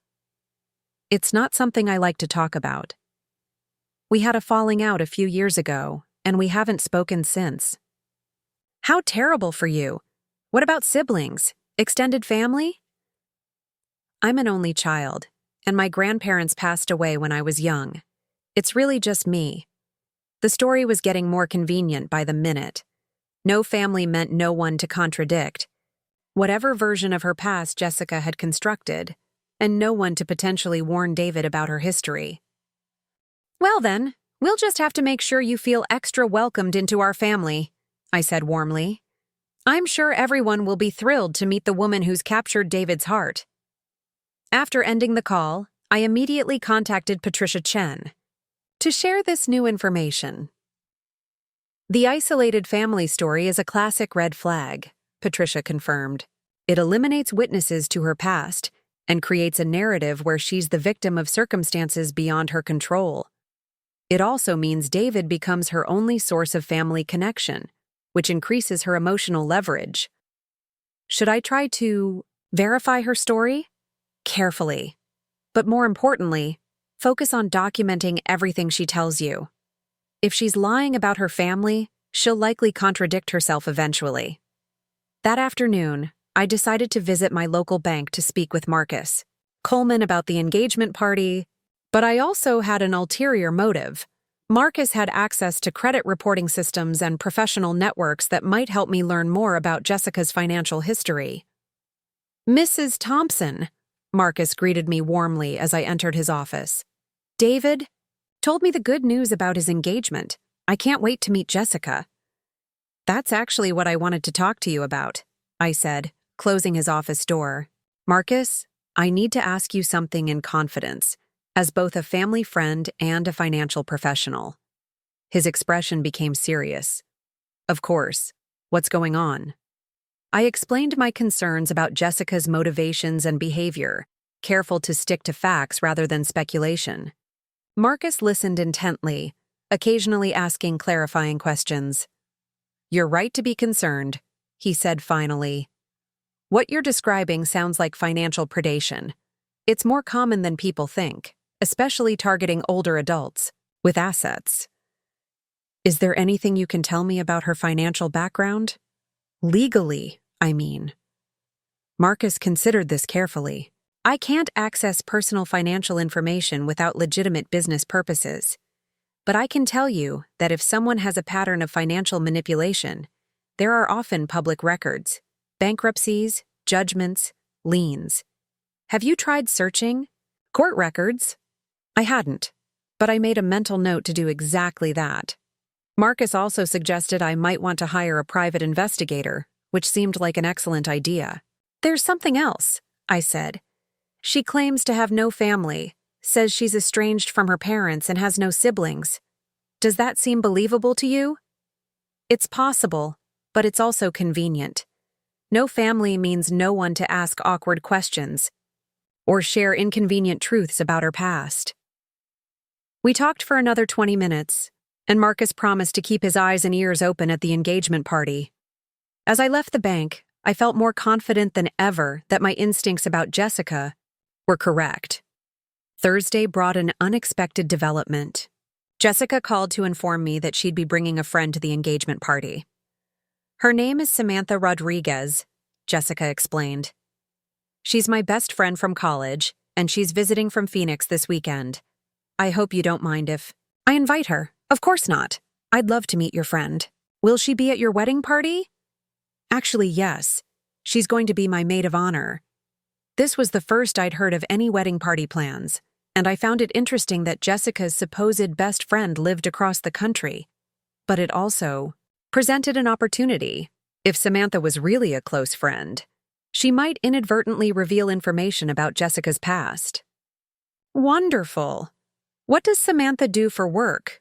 "It's not something I like to talk about. We had a falling out a few years ago, and we haven't spoken since." "How terrible for you. What about siblings? Extended family?" "I'm an only child, and my grandparents passed away when I was young. It's really just me." The story was getting more convenient by the minute. No family meant no one to contradict. Whatever version of her past Jessica had constructed, and no one to potentially warn David about her history. "Well then, we'll just have to make sure you feel extra welcomed into our family," I said warmly. "I'm sure everyone will be thrilled to meet the woman who's captured David's heart." After ending the call, I immediately contacted Patricia Chen to share this new information. "The isolated family story is a classic red flag," Patricia confirmed. "It eliminates witnesses to her past and creates a narrative where she's the victim of circumstances beyond her control. It also means David becomes her only source of family connection, which increases her emotional leverage. Should I try to verify her story? Carefully. But more importantly, focus on documenting everything she tells you. If she's lying about her family, she'll likely contradict herself eventually." That afternoon, I decided to visit my local bank to speak with Marcus Coleman about the engagement party, but I also had an ulterior motive. Marcus had access to credit reporting systems and professional networks that might help me learn more about Jessica's financial history. "Mrs. Thompson," Marcus greeted me warmly as I entered his office. "David told me the good news about his engagement. I can't wait to meet Jessica." "That's actually what I wanted to talk to you about," I said, closing his office door. "Marcus, I need to ask you something in confidence, as both a family friend and a financial professional." His expression became serious. "Of course. What's going on?" I explained my concerns about Jessica's motivations and behavior, careful to stick to facts rather than speculation. Marcus listened intently, occasionally asking clarifying questions. "You're right to be concerned," he said finally. "What you're describing sounds like financial predation. It's more common than people think, especially targeting older adults with assets." "Is there anything you can tell me about her financial background? Legally, I mean." Marcus considered this carefully. "I can't access personal financial information without legitimate business purposes. But I can tell you that if someone has a pattern of financial manipulation, there are often public records, bankruptcies, judgments, liens. Have you tried searching? Court records?" I hadn't, but I made a mental note to do exactly that. Marcus also suggested I might want to hire a private investigator, which seemed like an excellent idea. "There's something else," I said. "She claims to have no family, says she's estranged from her parents and has no siblings. Does that seem believable to you? It's possible, but it's also convenient. No family means no one to ask awkward questions or share inconvenient truths about her past. We talked for another 20 minutes, and Marcus promised to keep his eyes and ears open at the engagement party. As I left the bank, I felt more confident than ever that my instincts about Jessica were correct. Thursday brought an unexpected development. Jessica called to inform me that she'd be bringing a friend to the engagement party. Her name is Samantha Rodriguez, Jessica explained. She's my best friend from college, and she's visiting from Phoenix this weekend. I hope you don't mind if I invite her. Of course not. I'd love to meet your friend. Will she be at your wedding party? Actually, yes. She's going to be my maid of honor. This was the first I'd heard of any wedding party plans, and I found it interesting that Jessica's supposed best friend lived across the country. But it also presented an opportunity. If Samantha was really a close friend, she might inadvertently reveal information about Jessica's past. Wonderful. What does Samantha do for work?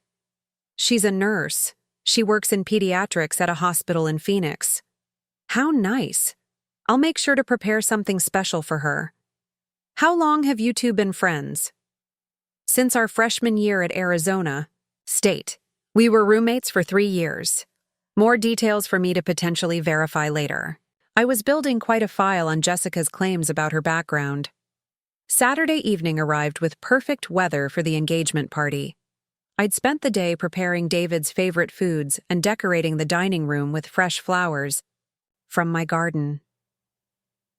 She's a nurse. She works in pediatrics at a hospital in Phoenix. How nice. I'll make sure to prepare something special for her. How long have you two been friends? Since our freshman year at Arizona State. We were roommates for 3 years. More details for me to potentially verify later. I was building quite a file on Jessica's claims about her background. Saturday evening arrived with perfect weather for the engagement party. I'd spent the day preparing David's favorite foods and decorating the dining room with fresh flowers from my garden.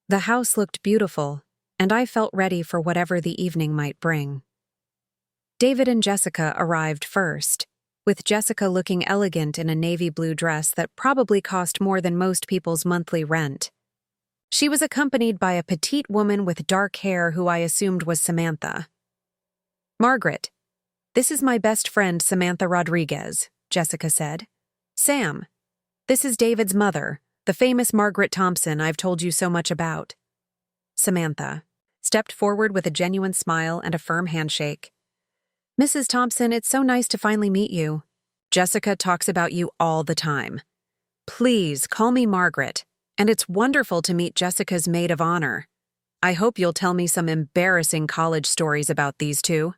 The house looked beautiful, and I felt ready for whatever the evening might bring. David and Jessica arrived first, with Jessica looking elegant in a navy blue dress that probably cost more than most people's monthly rent. She was accompanied by a petite woman with dark hair who I assumed was Samantha. Margaret, this is my best friend Samantha Rodriguez, Jessica said. Sam, this is David's mother, the famous Margaret Thompson I've told you so much about. Samantha stepped forward with a genuine smile and a firm handshake. Mrs. Thompson, it's so nice to finally meet you. Jessica talks about you all the time. Please call me Margaret, and it's wonderful to meet Jessica's maid of honor. I hope you'll tell me some embarrassing college stories about these two.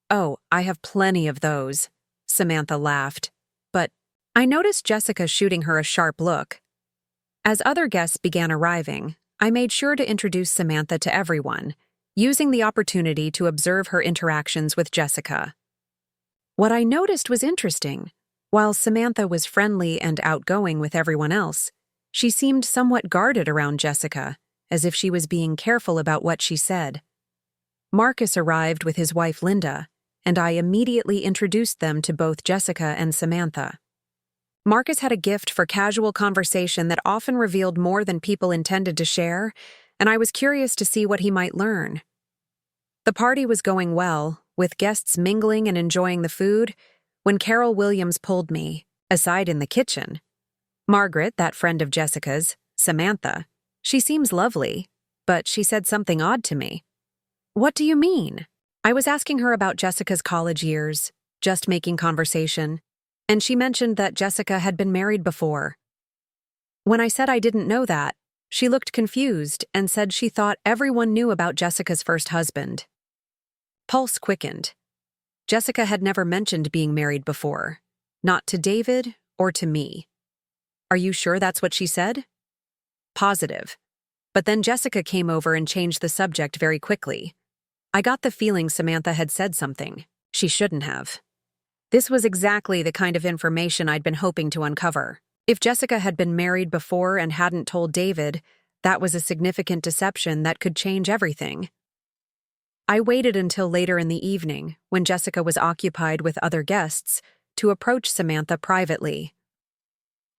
Oh, I have plenty of those, Samantha laughed. But I noticed Jessica shooting her a sharp look. As other guests began arriving, I made sure to introduce Samantha to everyone, using the opportunity to observe her interactions with Jessica. What I noticed was interesting. While Samantha was friendly and outgoing with everyone else, she seemed somewhat guarded around Jessica, as if she was being careful about what she said. Marcus arrived with his wife Linda, and I immediately introduced them to both Jessica and Samantha. Marcus had a gift for casual conversation that often revealed more than people intended to share, and I was curious to see what he might learn. The party was going well, with guests mingling and enjoying the food, when Carol Williams pulled me aside in the kitchen. Margaret, that friend of Jessica's, Samantha, she seems lovely, but she said something odd to me. What do you mean? I was asking her about Jessica's college years, just making conversation, and she mentioned that Jessica had been married before. When I said I didn't know that, she looked confused and said she thought everyone knew about Jessica's first husband. Pulse quickened. Jessica had never mentioned being married before, not to David or to me. Are you sure that's what she said? Positive. But then Jessica came over and changed the subject very quickly. I got the feeling Samantha had said something she shouldn't have. This was exactly the kind of information I'd been hoping to uncover. If Jessica had been married before and hadn't told David, that was a significant deception that could change everything. I waited until later in the evening, when Jessica was occupied with other guests, to approach Samantha privately.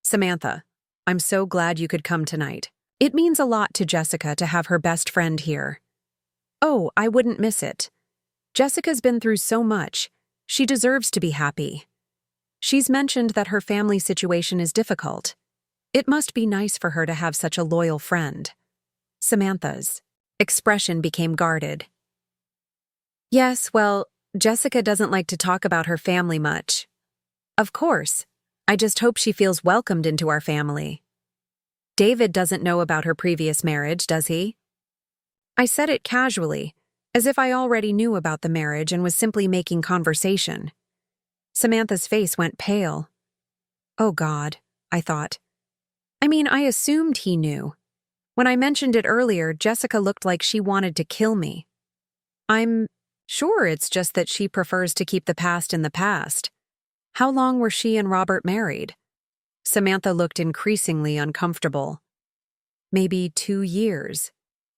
Samantha, I'm so glad you could come tonight. It means a lot to Jessica to have her best friend here. Oh, I wouldn't miss it. Jessica's been through so much. She deserves to be happy. She's mentioned that her family situation is difficult. It must be nice for her to have such a loyal friend. Samantha's expression became guarded. Yes, well, Jessica doesn't like to talk about her family much. Of course. I just hope she feels welcomed into our family. David doesn't know about her previous marriage, does he? I said it casually, as if I already knew about the marriage and was simply making conversation. Samantha's face went pale. Oh God, I thought. I mean, I assumed he knew. When I mentioned it earlier, Jessica looked like she wanted to kill me. I'm sure it's just that she prefers to keep the past in the past. How long were she and Robert married? Samantha looked increasingly uncomfortable. Maybe 2 years.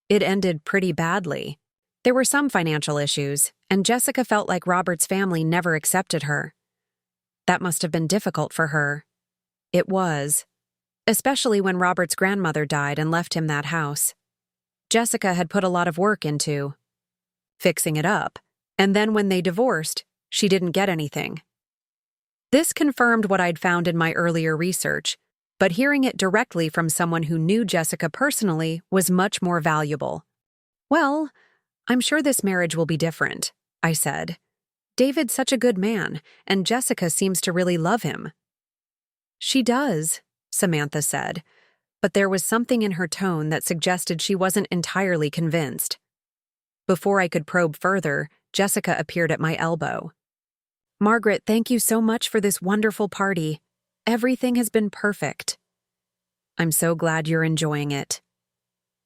It ended pretty badly. There were some financial issues, and Jessica felt like Robert's family never accepted her. That must have been difficult for her. It was. Especially when Robert's grandmother died and left him that house. Jessica had put a lot of work into fixing it up, and then when they divorced, she didn't get anything. This confirmed what I'd found in my earlier research, but hearing it directly from someone who knew Jessica personally was much more valuable. Well, I'm sure this marriage will be different, I said. David's such a good man, and Jessica seems to really love him. She does, Samantha said, but there was something in her tone that suggested she wasn't entirely convinced. Before I could probe further, Jessica appeared at my elbow. Margaret, thank you so much for this wonderful party. Everything has been perfect. I'm so glad you're enjoying it.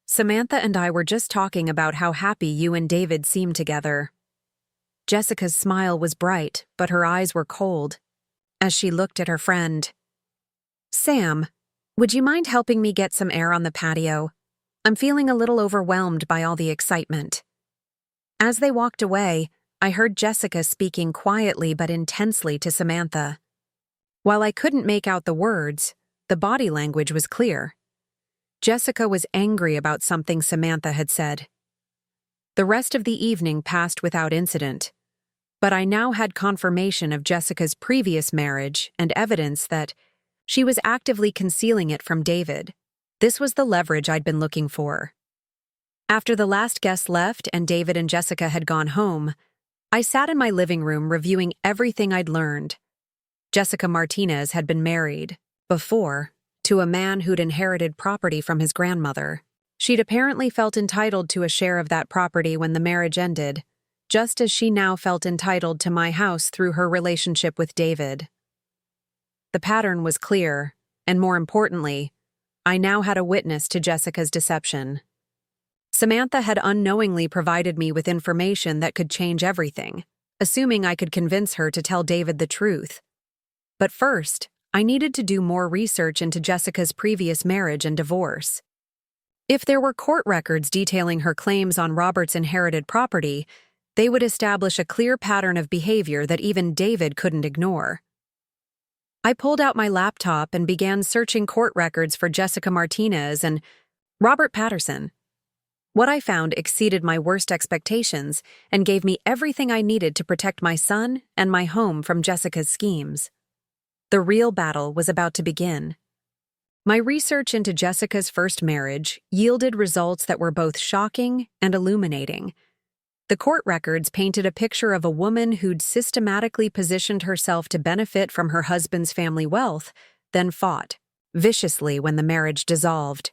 Samantha and I were just talking about how happy you and David seem together. Jessica's smile was bright, but her eyes were cold, as she looked at her friend. Sam, would you mind helping me get some air on the patio? I'm feeling a little overwhelmed by all the excitement. As they walked away, I heard Jessica speaking quietly but intensely to Samantha. While I couldn't make out the words, the body language was clear. Jessica was angry about something Samantha had said. The rest of the evening passed without incident, but I now had confirmation of Jessica's previous marriage and evidence that she was actively concealing it from David. This was the leverage I'd been looking for. After the last guest left and David and Jessica had gone home, I sat in my living room reviewing everything I'd learned. Jessica Martinez had been married, before, to a man who'd inherited property from his grandmother. She'd apparently felt entitled to a share of that property when the marriage ended, just as she now felt entitled to my house through her relationship with David. The pattern was clear, and more importantly, I now had a witness to Jessica's deception. Samantha had unknowingly provided me with information that could change everything, assuming I could convince her to tell David the truth. But first, I needed to do more research into Jessica's previous marriage and divorce. If there were court records detailing her claims on Robert's inherited property, they would establish a clear pattern of behavior that even David couldn't ignore. I pulled out my laptop and began searching court records for Jessica Martinez and Robert Patterson. What I found exceeded my worst expectations and gave me everything I needed to protect my son and my home from Jessica's schemes. The real battle was about to begin. My research into Jessica's first marriage yielded results that were both shocking and illuminating. The court records painted a picture of a woman who'd systematically positioned herself to benefit from her husband's family wealth, then fought viciously when the marriage dissolved.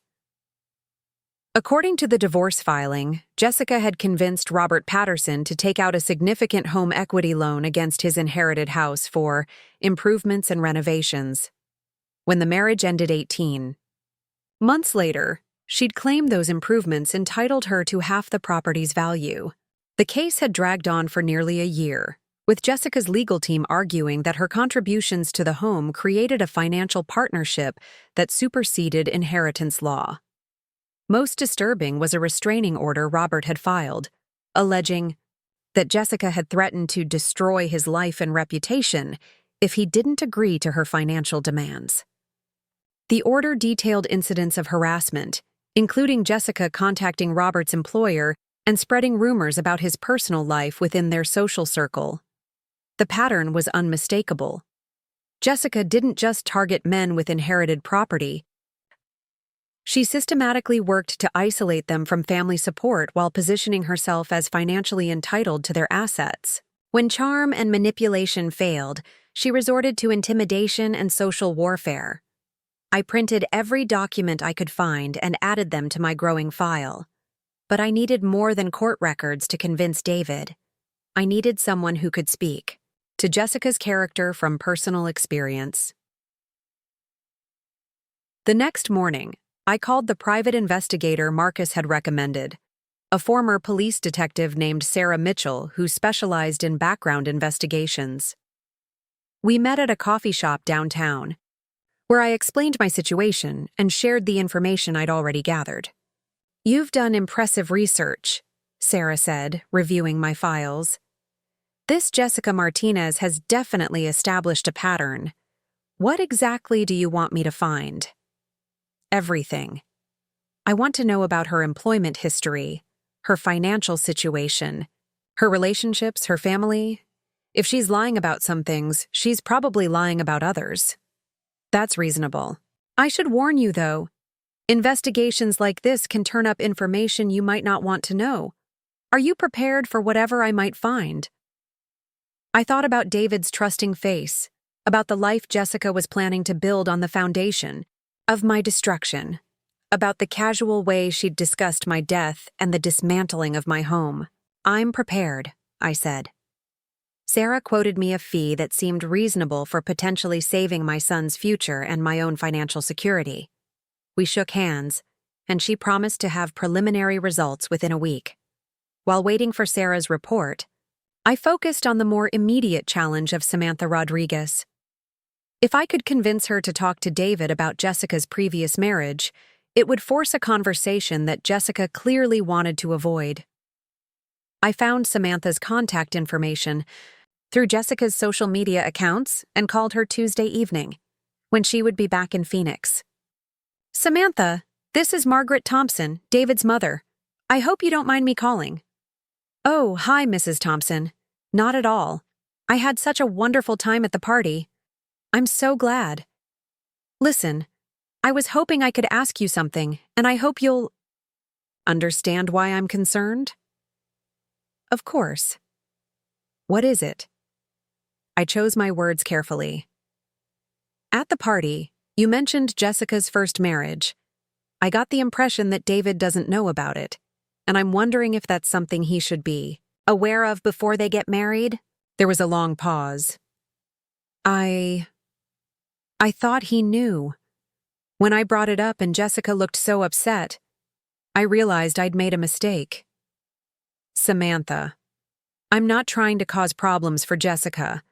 According to the divorce filing, Jessica had convinced Robert Patterson to take out a significant home equity loan against his inherited house for improvements and renovations. When the marriage ended 18 months later, she'd claimed those improvements entitled her to half the property's value. The case had dragged on for nearly a year, with Jessica's legal team arguing that her contributions to the home created a financial partnership that superseded inheritance law. Most disturbing was a restraining order Robert had filed, alleging that Jessica had threatened to destroy his life and reputation if he didn't agree to her financial demands. The order detailed incidents of harassment, including Jessica contacting Robert's employer and spreading rumors about his personal life within their social circle. The pattern was unmistakable. Jessica didn't just target men with inherited property. She systematically worked to isolate them from family support while positioning herself as financially entitled to their assets. When charm and manipulation failed, she resorted to intimidation and social warfare. I printed every document I could find and added them to my growing file. But I needed more than court records to convince David. I needed someone who could speak to Jessica's character from personal experience. The next morning, I called the private investigator Marcus had recommended, a former police detective named Sarah Mitchell who specialized in background investigations. We met at a coffee shop downtown, where I explained my situation and shared the information I'd already gathered. "You've done impressive research," Sarah said, reviewing my files. "This Jessica Martinez has definitely established a pattern. What exactly do you want me to find?" "Everything. I want to know about her employment history, her financial situation, her relationships, her family. If she's lying about some things, she's probably lying about others." "That's reasonable. I should warn you, though. Investigations like this can turn up information you might not want to know. Are you prepared for whatever I might find?" I thought about David's trusting face, about the life Jessica was planning to build on the foundation of my destruction, about the casual way she'd discussed my death and the dismantling of my home. "I'm prepared," I said. Sarah quoted me a fee that seemed reasonable for potentially saving my son's future and my own financial security. We shook hands, and she promised to have preliminary results within a week. While waiting for Sarah's report, I focused on the more immediate challenge of Samantha Rodriguez. If I could convince her to talk to David about Jessica's previous marriage, it would force a conversation that Jessica clearly wanted to avoid. I found Samantha's contact information through Jessica's social media accounts and called her Tuesday evening, when she would be back in Phoenix. "Samantha, this is Margaret Thompson, David's mother. I hope you don't mind me calling." "Oh, hi, Mrs. Thompson. Not at all. I had such a wonderful time at the party. I'm so glad. Listen, I was hoping I could ask you something, and I hope you'll understand why I'm concerned." "Of course. What is it?" I chose my words carefully. "At the party, you mentioned Jessica's first marriage. I got the impression that David doesn't know about it, and I'm wondering if that's something he should be aware of before they get married." There was a long pause. I thought he knew. When I brought it up and Jessica looked so upset, I realized I'd made a mistake. "Samantha, I'm not trying to cause problems for Jessica,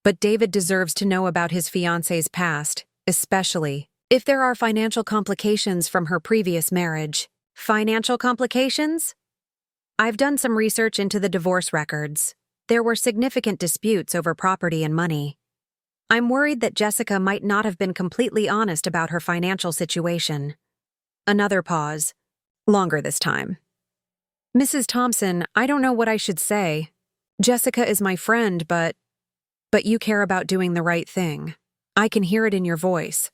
but David deserves to know about his fiancé's past, especially if there are financial complications from her previous marriage." "Financial complications?" "I've done some research into the divorce records. There were significant disputes over property and money. I'm worried that Jessica might not have been completely honest about her financial situation." Another pause, longer this time. "Mrs. Thompson, I don't know what I should say. Jessica is my friend, but you care about doing the right thing. I can hear it in your voice.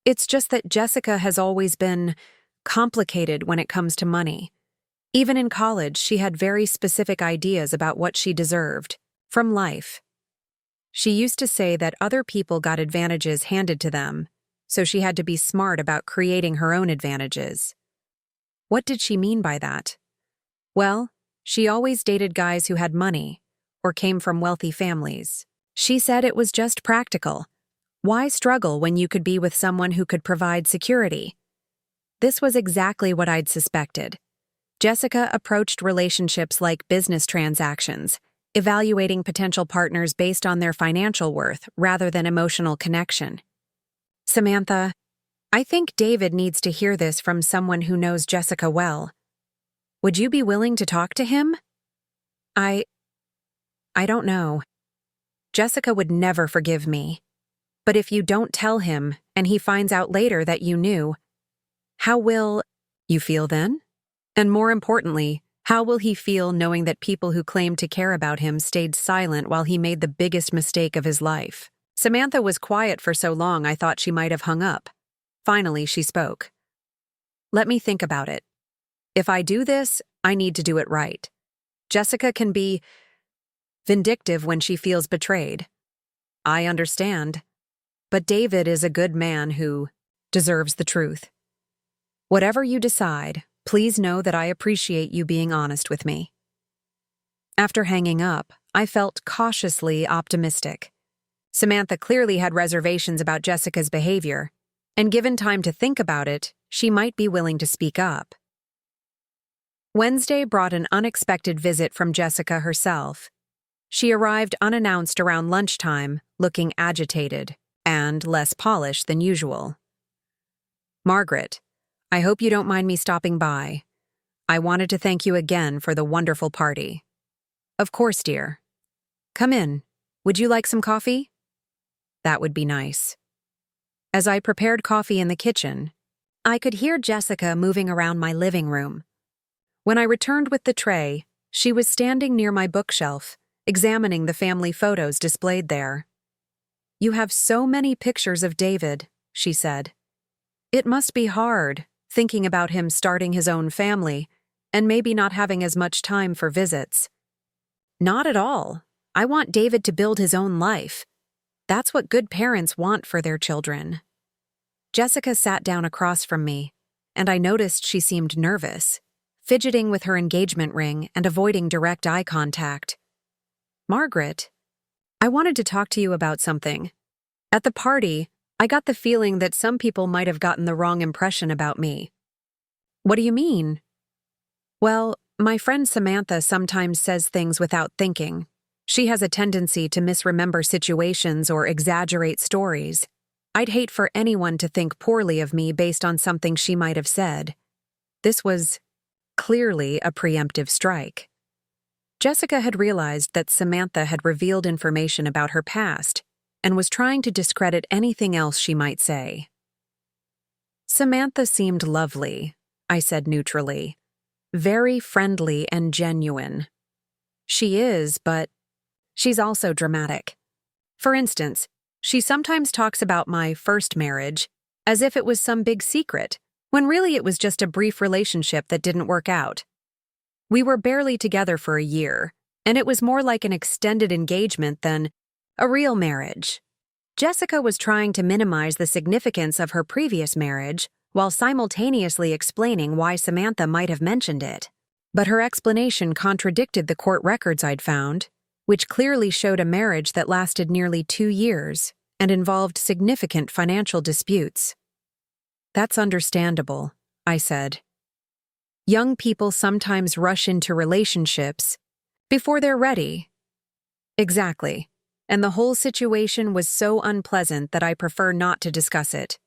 It's just that Jessica has always been complicated when it comes to money. Even in college, she had very specific ideas about what she deserved from life. She used to say that other people got advantages handed to them, so she had to be smart about creating her own advantages." What did she mean by that? Well, she always dated guys who had money or came from wealthy families. She said it was just practical. Why struggle when you could be with someone who could provide security? This was exactly what I'd suspected. Jessica approached relationships like business transactions, evaluating potential partners based on their financial worth rather than emotional connection. "Samantha, I think David needs to hear this from someone who knows Jessica well. Would you be willing to talk to him?" I don't know. Jessica would never forgive me. But if you don't tell him and he finds out later that you knew, how will you feel then? And more importantly, how will he feel knowing that people who claimed to care about him stayed silent while he made the biggest mistake of his life? Samantha was quiet for so long I thought she might have hung up. Finally, she spoke. Let me think about it. If I do this, I need to do it right. Jessica can be vindictive when she feels betrayed. I understand. But David is a good man who deserves the truth. Whatever you decide, please know that I appreciate you being honest with me. After hanging up, I felt cautiously optimistic. Samantha clearly had reservations about Jessica's behavior, and given time to think about it, she might be willing to speak up. Wednesday brought an unexpected visit from Jessica herself. She arrived unannounced around lunchtime, looking agitated and less polished than usual. "Margaret, I hope you don't mind me stopping by. I wanted to thank you again for the wonderful party." "Of course, dear. Come in. Would you like some coffee?" "That would be nice." As I prepared coffee in the kitchen, I could hear Jessica moving around my living room. When I returned with the tray, she was standing near my bookshelf, examining the family photos displayed there. "You have so many pictures of David," she said. "It must be hard, thinking about him starting his own family, and maybe not having as much time for visits." "Not at all. I want David to build his own life. That's what good parents want for their children." Jessica sat down across from me, and I noticed she seemed nervous, fidgeting with her engagement ring and avoiding direct eye contact. "Margaret, I wanted to talk to you about something. At the party, I got the feeling that some people might have gotten the wrong impression about me." "What do you mean?" "Well, my friend Samantha sometimes says things without thinking. She has a tendency to misremember situations or exaggerate stories. I'd hate for anyone to think poorly of me based on something she might have said." This was clearly a preemptive strike. Jessica had realized that Samantha had revealed information about her past and was trying to discredit anything else she might say. "Samantha seemed lovely," I said neutrally. "Very friendly and genuine. She is, but she's also dramatic. For instance, she sometimes talks about my first marriage as if it was some big secret, when really it was just a brief relationship that didn't work out. We were barely together for a year, and it was more like an extended engagement than a real marriage." Jessica was trying to minimize the significance of her previous marriage while simultaneously explaining why Samantha might have mentioned it. But her explanation contradicted the court records I'd found, which clearly showed a marriage that lasted nearly 2 years and involved significant financial disputes. "That's understandable," I said. "Young people sometimes rush into relationships before they're ready." "Exactly. And the whole situation was so unpleasant that I prefer not to discuss it.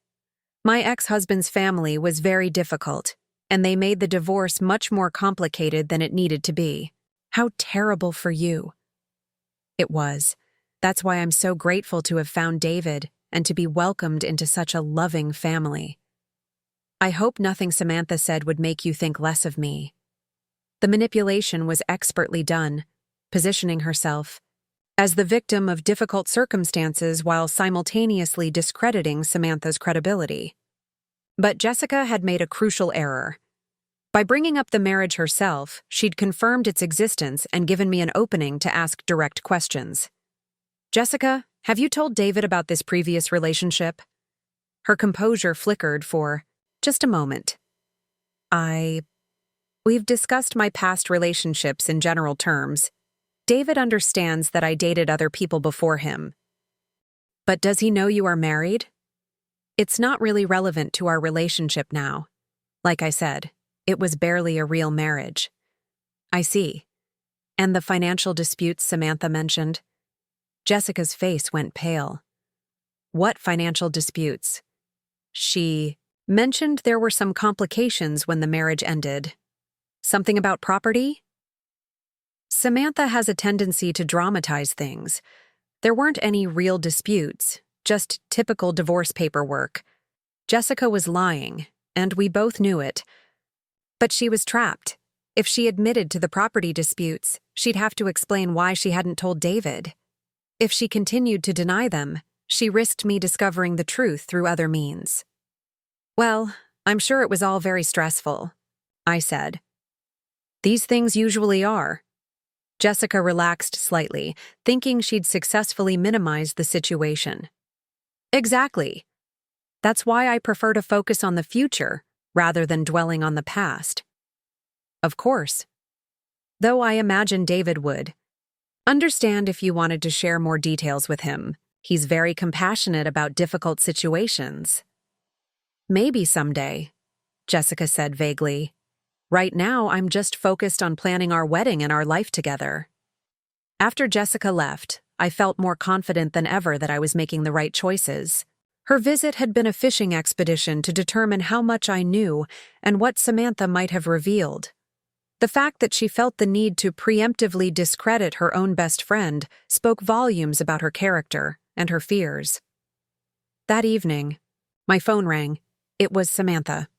My ex-husband's family was very difficult, and they made the divorce much more complicated than it needed to be." "How terrible for you." "It was. That's why I'm so grateful to have found David and to be welcomed into such a loving family. I hope nothing Samantha said would make you think less of me." The manipulation was expertly done, positioning herself as the victim of difficult circumstances while simultaneously discrediting Samantha's credibility. But Jessica had made a crucial error. By bringing up the marriage herself, she'd confirmed its existence and given me an opening to ask direct questions. "Jessica, have you told David about this previous relationship?" Her composure flickered for just a moment. We've discussed my past relationships in general terms. David understands that I dated other people before him." "But does he know you are married?" "It's not really relevant to our relationship now. Like I said, it was barely a real marriage." "I see. And the financial disputes Samantha mentioned?" Jessica's face went pale. "What financial disputes?" "She mentioned there were some complications when the marriage ended. Something about property?" "Samantha has a tendency to dramatize things. There weren't any real disputes, just typical divorce paperwork. Jessica was lying, and we both knew it. But she was trapped. If she admitted to the property disputes, she'd have to explain why she hadn't told David. If she continued to deny them, she risked me discovering the truth through other means." "Well, I'm sure it was all very stressful, I said. These things usually are. Jessica relaxed slightly, thinking she'd successfully minimized the situation. Exactly. That's why I prefer to focus on the future rather than dwelling on the past. Of course. Though I imagine David would. Understand if you wanted to share more details with him. He's very compassionate about difficult situations. Maybe someday, Jessica said vaguely. Right now, I'm just focused on planning our wedding and our life together. After Jessica left, I felt more confident than ever that I was making the right choices. Her visit had been a fishing expedition to determine how much I knew and what Samantha might have revealed. The fact that she felt the need to preemptively discredit her own best friend spoke volumes about her character and her fears. That evening, my phone rang. It was Samantha.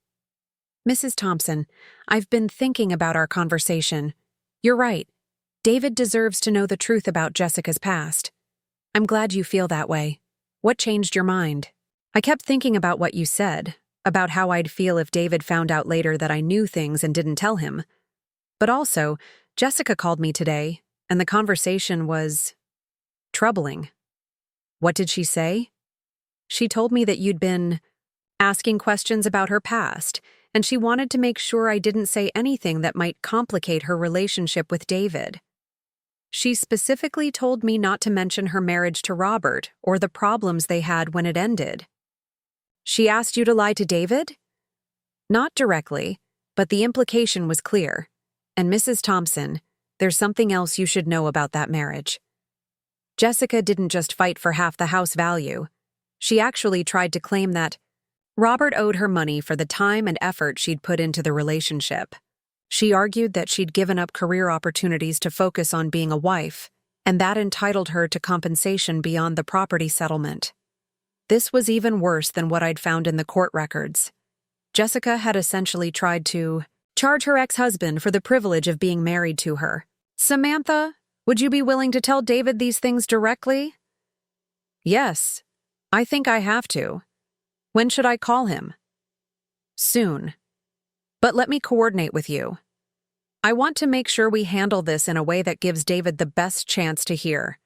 Mrs. Thompson, I've been thinking about our conversation. You're right. David deserves to know the truth about Jessica's past. I'm glad you feel that way. What changed your mind? I kept thinking about what you said, about how I'd feel if David found out later that I knew things and didn't tell him. But also, Jessica called me today, and the conversation was troubling. What did she say? She told me that you'd been asking questions about her past, and she wanted to make sure I didn't say anything that might complicate her relationship with David. She specifically told me not to mention her marriage to Robert or the problems they had when it ended. She asked you to lie to David? Not directly, but the implication was clear. And Mrs. Thompson, there's something else you should know about that marriage. Jessica didn't just fight for half the house value. She actually tried to claim that Robert owed her money for the time and effort she'd put into the relationship. She argued that she'd given up career opportunities to focus on being a wife, and that entitled her to compensation beyond the property settlement. This was even worse than what I'd found in the court records. Jessica had essentially tried to charge her ex-husband for the privilege of being married to her. Samantha, would you be willing to tell David these things directly? Yes, I think I have to. When should I call him? Soon. But let me coordinate with you. I want to make sure we handle this in a way that gives David the best chance to hear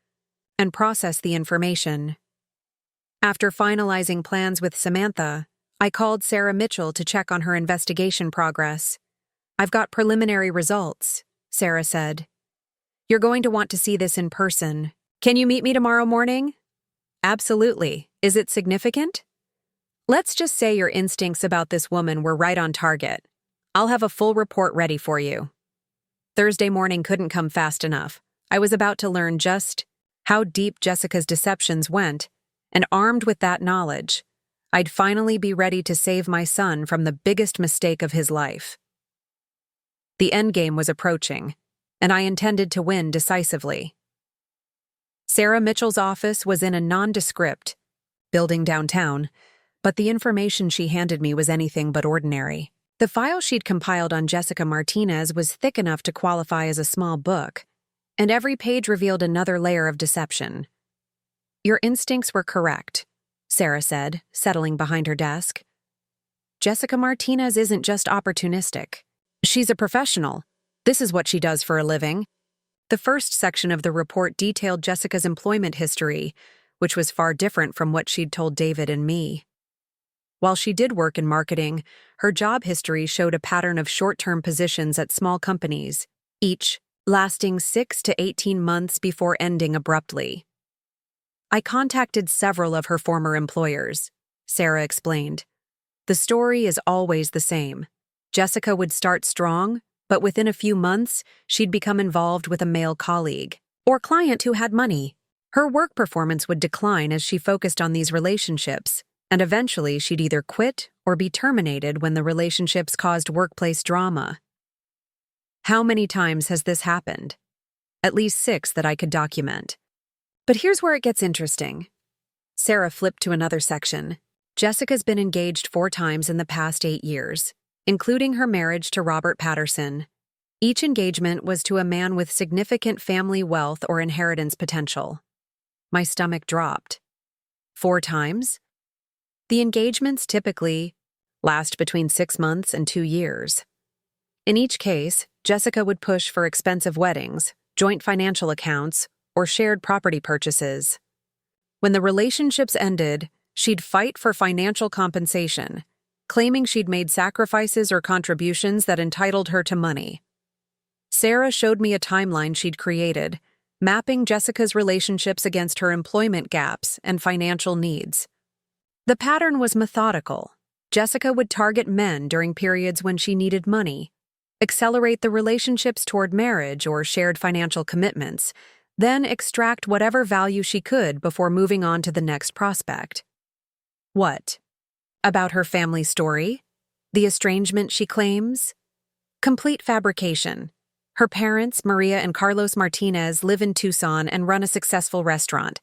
and process the information. After finalizing plans with Samantha, I called Sarah Mitchell to check on her investigation progress. I've got preliminary results, Sarah said. You're going to want to see this in person. Can you meet me tomorrow morning? Absolutely. Is it significant? Let's just say your instincts about this woman were right on target. I'll have a full report ready for you. Thursday morning couldn't come fast enough. I was about to learn just how deep Jessica's deceptions went, and armed with that knowledge, I'd finally be ready to save my son from the biggest mistake of his life. The endgame was approaching, and I intended to win decisively. Sarah Mitchell's office was in a nondescript building downtown, but the information she handed me was anything but ordinary. The file she'd compiled on Jessica Martinez was thick enough to qualify as a small book, and every page revealed another layer of deception. Your instincts were correct, Sarah said, settling behind her desk. Jessica Martinez isn't just opportunistic. She's a professional. This is what she does for a living. The first section of the report detailed Jessica's employment history, which was far different from what she'd told David and me. While she did work in marketing, her job history showed a pattern of short-term positions at small companies, each lasting 6 to 18 months before ending abruptly. I contacted several of her former employers, Sarah explained. The story is always the same. Jessica would start strong, but within a few months, she'd become involved with a male colleague or client who had money. Her work performance would decline as she focused on these relationships, and eventually she'd either quit or be terminated when the relationships caused workplace drama. How many times has this happened? At least 6 that I could document. But here's where it gets interesting. Sarah flipped to another section. Jessica's been engaged 4 times in the past 8 years, including her marriage to Robert Patterson. Each engagement was to a man with significant family wealth or inheritance potential. My stomach dropped. 4 times? The engagements typically last between 6 months and 2 years. In each case, Jessica would push for expensive weddings, joint financial accounts, or shared property purchases. When the relationships ended, she'd fight for financial compensation, claiming she'd made sacrifices or contributions that entitled her to money. Sarah showed me a timeline she'd created, mapping Jessica's relationships against her employment gaps and financial needs. The pattern was methodical. Jessica would target men during periods when she needed money, accelerate the relationships toward marriage or shared financial commitments, then extract whatever value she could before moving on to the next prospect. What? About her family story? The estrangement she claims? Complete fabrication. Her parents, Maria and Carlos Martinez, live in Tucson and run a successful restaurant.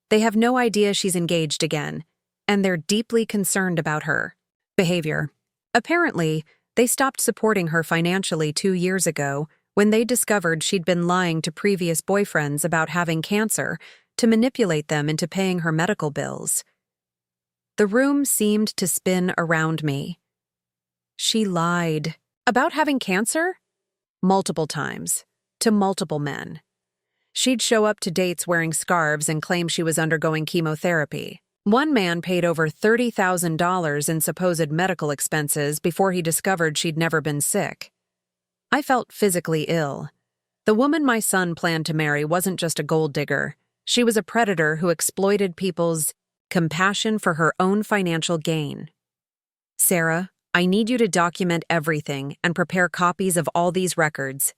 They have no idea she's engaged again, and they're deeply concerned about her behavior. Apparently, they stopped supporting her financially 2 years ago when they discovered she'd been lying to previous boyfriends about having cancer to manipulate them into paying her medical bills. The room seemed to spin around me. She lied. About having cancer? Multiple times. To multiple men. She'd show up to dates wearing scarves and claim she was undergoing chemotherapy. One man paid over $30,000 in supposed medical expenses before he discovered she'd never been sick. I felt physically ill. The woman my son planned to marry wasn't just a gold digger. She was a predator who exploited people's compassion for her own financial gain. Sarah, I need you to document everything and prepare copies of all these records.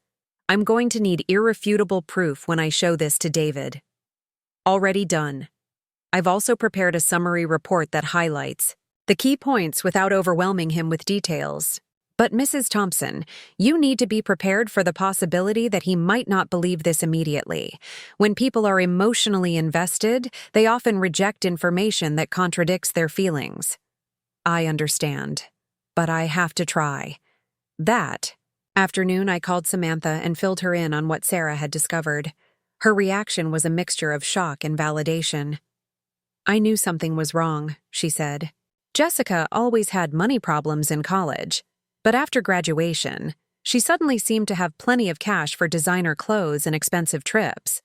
I'm going to need irrefutable proof when I show this to David. Already done. I've also prepared a summary report that highlights the key points without overwhelming him with details. But Mrs. Thompson, you need to be prepared for the possibility that he might not believe this immediately. When people are emotionally invested, they often reject information that contradicts their feelings. I understand, but I have to try. That afternoon, I called Samantha and filled her in on what Sarah had discovered. Her reaction was a mixture of shock and validation. I knew something was wrong, she said. Jessica always had money problems in college. But after graduation, she suddenly seemed to have plenty of cash for designer clothes and expensive trips.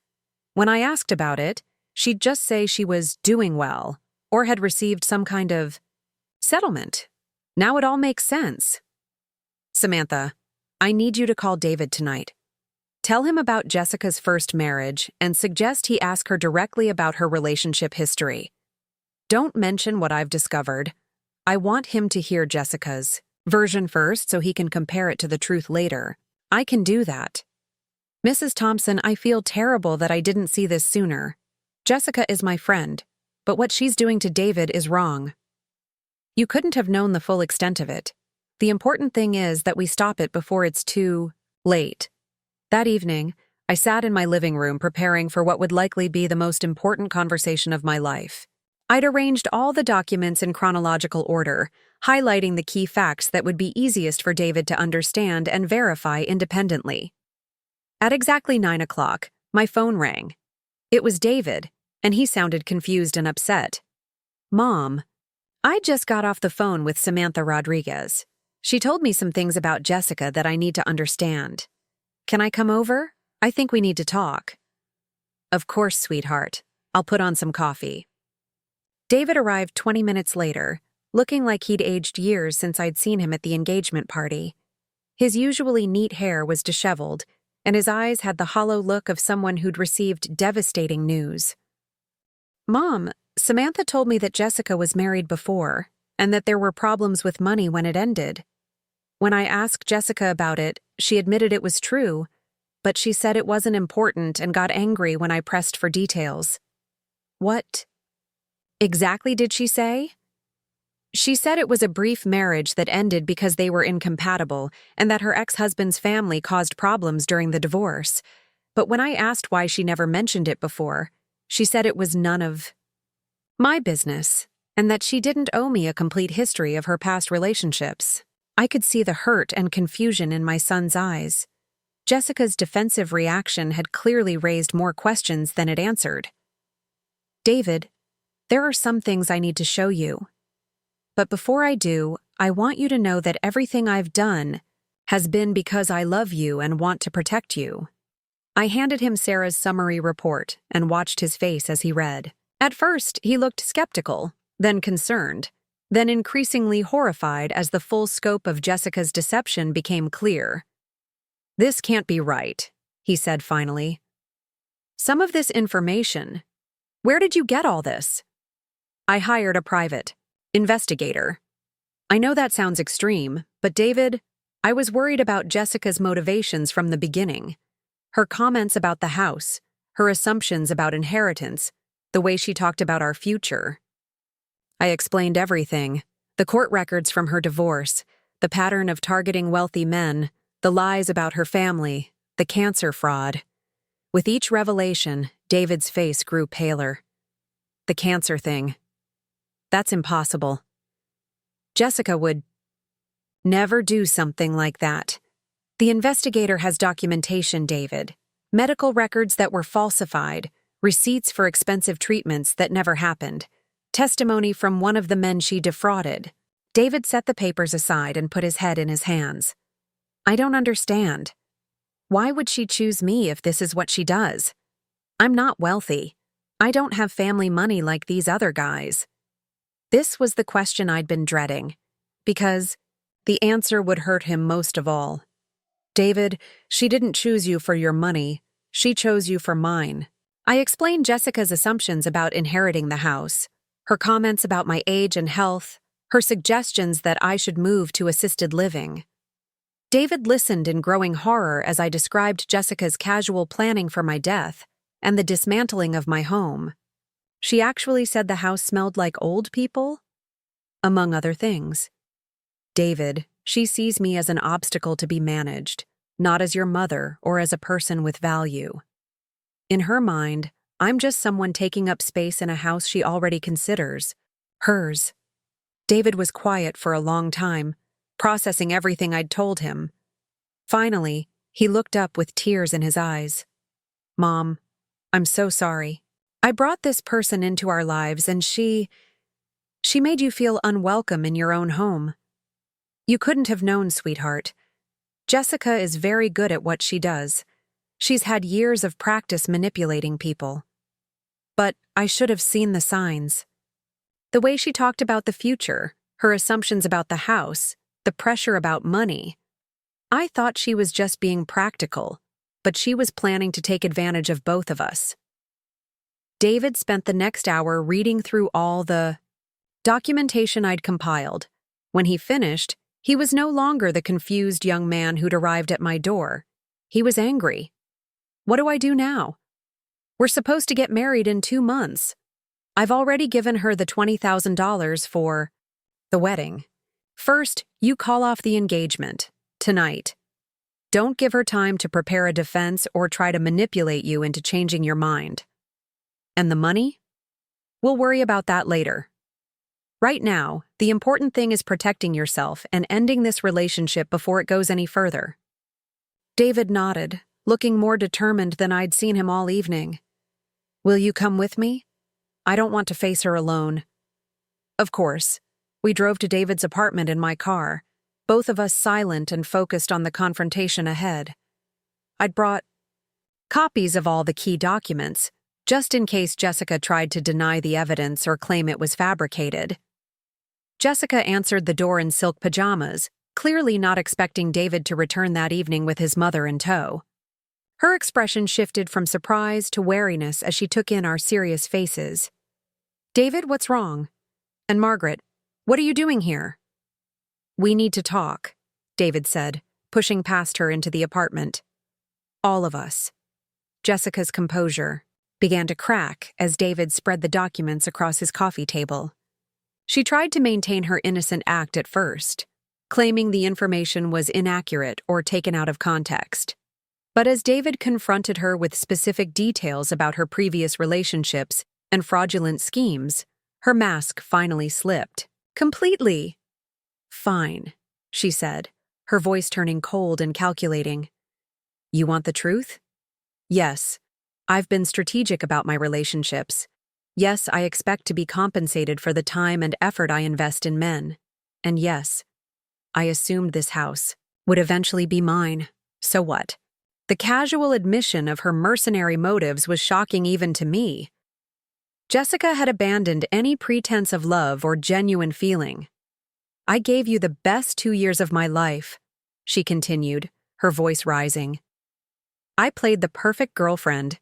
When I asked about it, she'd just say she was doing well, or had received some kind of settlement. Now it all makes sense. Samantha, I need you to call David tonight. Tell him about Jessica's first marriage and suggest he ask her directly about her relationship history. Don't mention what I've discovered. I want him to hear Jessica's version first so he can compare it to the truth later. I can do that. Mrs. Thompson, I feel terrible that I didn't see this sooner. Jessica is my friend, but what she's doing to David is wrong. You couldn't have known the full extent of it. The important thing is that we stop it before it's too late. That evening, I sat in my living room preparing for what would likely be the most important conversation of my life. I'd arranged all the documents in chronological order, highlighting the key facts that would be easiest for David to understand and verify independently. At exactly 9 o'clock, my phone rang. It was David, and he sounded confused and upset. Mom, I just got off the phone with Samantha Rodriguez. She told me some things about Jessica that I need to understand. Can I come over? I think we need to talk. Of course, sweetheart. I'll put on some coffee. David arrived 20 minutes later, looking like he'd aged years since I'd seen him at the engagement party. His usually neat hair was disheveled, and his eyes had the hollow look of someone who'd received devastating news. Mom, Samantha told me that Jessica was married before, and that there were problems with money when it ended. When I asked Jessica about it, she admitted it was true, but she said it wasn't important and got angry when I pressed for details. What exactly did she say? She said it was a brief marriage that ended because they were incompatible and that her ex-husband's family caused problems during the divorce. But when I asked why she never mentioned it before, she said it was none of my business and that she didn't owe me a complete history of her past relationships. I could see the hurt and confusion in my son's eyes. Jessica's defensive reaction had clearly raised more questions than it answered. David, there are some things I need to show you. But before I do, I want you to know that everything I've done has been because I love you and want to protect you." I handed him Sarah's summary report and watched his face as he read. At first, he looked skeptical, then concerned, then increasingly horrified as the full scope of Jessica's deception became clear. "This can't be right," he said finally. "Some of this information. Where did you get all this?" "I hired a private investigator." "I know that sounds extreme, but David, I was worried about Jessica's motivations from the beginning. Her comments about the house, her assumptions about inheritance, the way she talked about our future." I explained everything: the court records from her divorce, the pattern of targeting wealthy men, the lies about her family, the cancer fraud. With each revelation, David's face grew paler. "The cancer thing. That's impossible. Jessica would never do something like that. The investigator has documentation, David. Medical records that were falsified, receipts for expensive treatments that never happened, testimony from one of the men she defrauded." David set the papers aside and put his head in his hands. "I don't understand. Why would she choose me if this is what she does? I'm not wealthy. I don't have family money like these other guys." This was the question I'd been dreading, because the answer would hurt him most of all. "David, she didn't choose you for your money. She chose you for mine." I explained Jessica's assumptions about inheriting the house, her comments about my age and health, her suggestions that I should move to assisted living. David listened in growing horror as I described Jessica's casual planning for my death and the dismantling of my home. She actually said the house smelled like old people, among other things. "David, she sees me as an obstacle to be managed, not as your mother or as a person with value. In her mind, I'm just someone taking up space in a house she already considers hers." David was quiet for a long time, processing everything I'd told him. Finally, he looked up with tears in his eyes. "Mom, I'm so sorry. I brought this person into our lives and she made you feel unwelcome in your own home. You couldn't have known, sweetheart. Jessica is very good at what she does. She's had years of practice manipulating people. But I should have seen the signs. The way she talked about the future, her assumptions about the house, the pressure about money. I thought she was just being practical, but she was planning to take advantage of both of us." David spent the next hour reading through all the documentation I'd compiled. When he finished, he was no longer the confused young man who'd arrived at my door. He was angry. "What do I do now? We're supposed to get married in 2 months. I've already given her the $20,000 for the wedding. First, you call off the engagement, tonight. Don't give her time to prepare a defense or try to manipulate you into changing your mind. And the money? We'll worry about that later. Right now, the important thing is protecting yourself and ending this relationship before it goes any further." David nodded, looking more determined than I'd seen him all evening. "Will you come with me? I don't want to face her alone." Of course. We drove to David's apartment in my car, both of us silent and focused on the confrontation ahead. I'd brought copies of all the key documents, just in case Jessica tried to deny the evidence or claim it was fabricated. Jessica answered the door in silk pajamas, clearly not expecting David to return that evening with his mother in tow. Her expression shifted from surprise to wariness as she took in our serious faces. "David, what's wrong? And Margaret, what are you doing here?" "We need to talk," David said, pushing past her into the apartment. "All of us." Jessica's composure began to crack as David spread the documents across his coffee table. She tried to maintain her innocent act at first, claiming the information was inaccurate or taken out of context. But as David confronted her with specific details about her previous relationships and fraudulent schemes, her mask finally slipped. "Completely." "Fine," she said, her voice turning cold and calculating. "You want the truth?" "Yes. I've been strategic about my relationships. Yes, I expect to be compensated for the time and effort I invest in men. and yes, I assumed this house would eventually be mine. So what? The casual admission of her mercenary motives was shocking even to me. Jessica had abandoned any pretense of love or genuine feeling. I gave you the best 2 years of my life, she continued, her voice rising. I played the perfect girlfriend,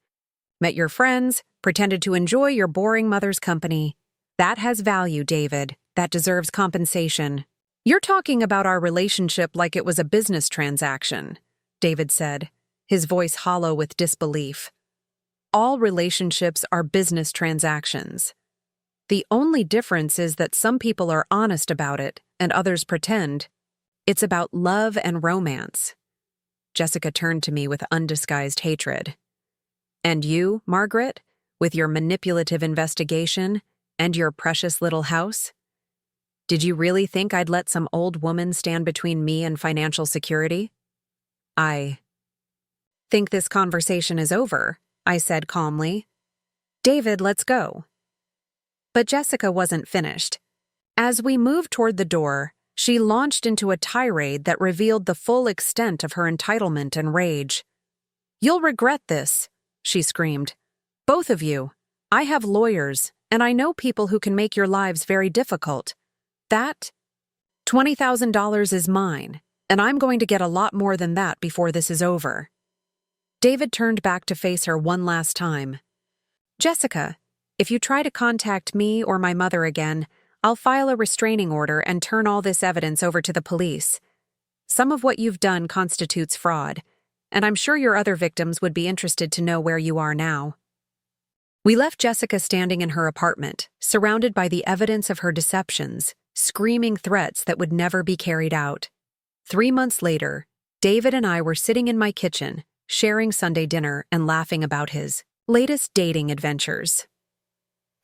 met your friends, pretended to enjoy your boring mother's company. That has value, David. That deserves compensation. You're talking about our relationship like it was a business transaction, David said, his voice hollow with disbelief. All relationships are business transactions. The only difference is that some people are honest about it and others pretend. It's about love and romance. Jessica turned to me with undisguised hatred. And you, Margaret, with your manipulative investigation and your precious little house? Did you really think I'd let some old woman stand between me and financial security? I think this conversation is over, I said calmly. David, let's go. But Jessica wasn't finished. As we moved toward the door, she launched into a tirade that revealed the full extent of her entitlement and rage. You'll regret this, she screamed. Both of you. I have lawyers, and I know people who can make your lives very difficult. That $20,000 is mine, and I'm going to get a lot more than that before this is over. David turned back to face her one last time. Jessica, if you try to contact me or my mother again, I'll file a restraining order and turn all this evidence over to the police. Some of what you've done constitutes fraud, and I'm sure your other victims would be interested to know where you are now. We left Jessica standing in her apartment, surrounded by the evidence of her deceptions, screaming threats that would never be carried out. 3 months later, David and I were sitting in my kitchen, sharing Sunday dinner and laughing about his latest dating adventures.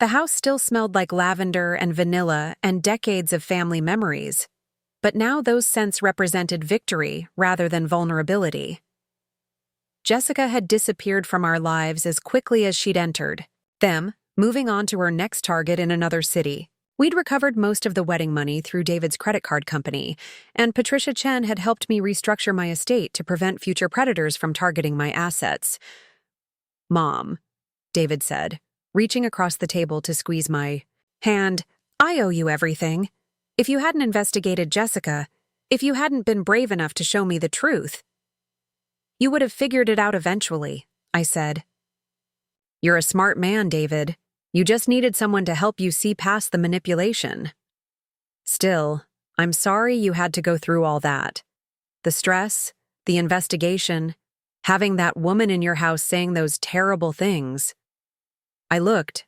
The house still smelled like lavender and vanilla and decades of family memories, but now those scents represented victory rather than vulnerability. Jessica had disappeared from our lives as quickly as she'd entered, them moving on to her next target in another city. We'd recovered most of the wedding money through David's credit card company, and Patricia Chen had helped me restructure my estate to prevent future predators from targeting my assets. Mom, David said, reaching across the table to squeeze my hand, I owe you everything. If you hadn't investigated Jessica, if you hadn't been brave enough to show me the truth, you would have figured it out eventually, I said. You're a smart man, David. You just needed someone to help you see past the manipulation. Still, I'm sorry you had to go through all that. The stress, the investigation, having that woman in your house saying those terrible things. I looked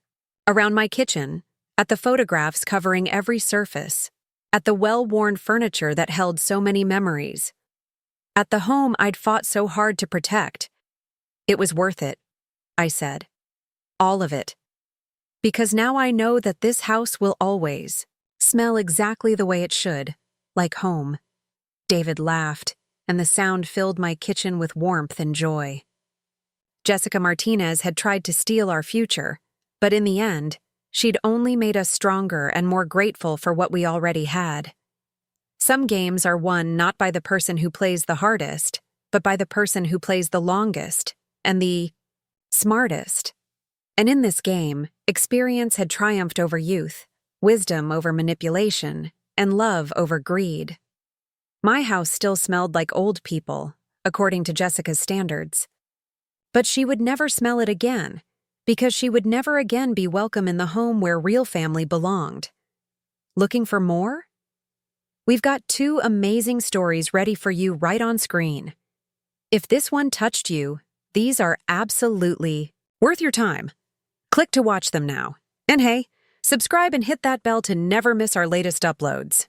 around my kitchen, at the photographs covering every surface, at the well-worn furniture that held so many memories, at the home I'd fought so hard to protect. It was worth it, I said. All of it. Because now I know that this house will always smell exactly the way it should, like home. David laughed, and the sound filled my kitchen with warmth and joy. Jessica Martinez had tried to steal our future, but in the end, she'd only made us stronger and more grateful for what we already had. Some games are won not by the person who plays the hardest, but by the person who plays the longest and the smartest. And in this game, experience had triumphed over youth, wisdom over manipulation, and love over greed. My house still smelled like old people, according to Jessica's standards. But she would never smell it again, because she would never again be welcome in the home where real family belonged. Looking for more? We've got 2 amazing stories ready for you right on screen. If this one touched you, these are absolutely worth your time. Click to watch them now. And hey, subscribe and hit that bell to never miss our latest uploads.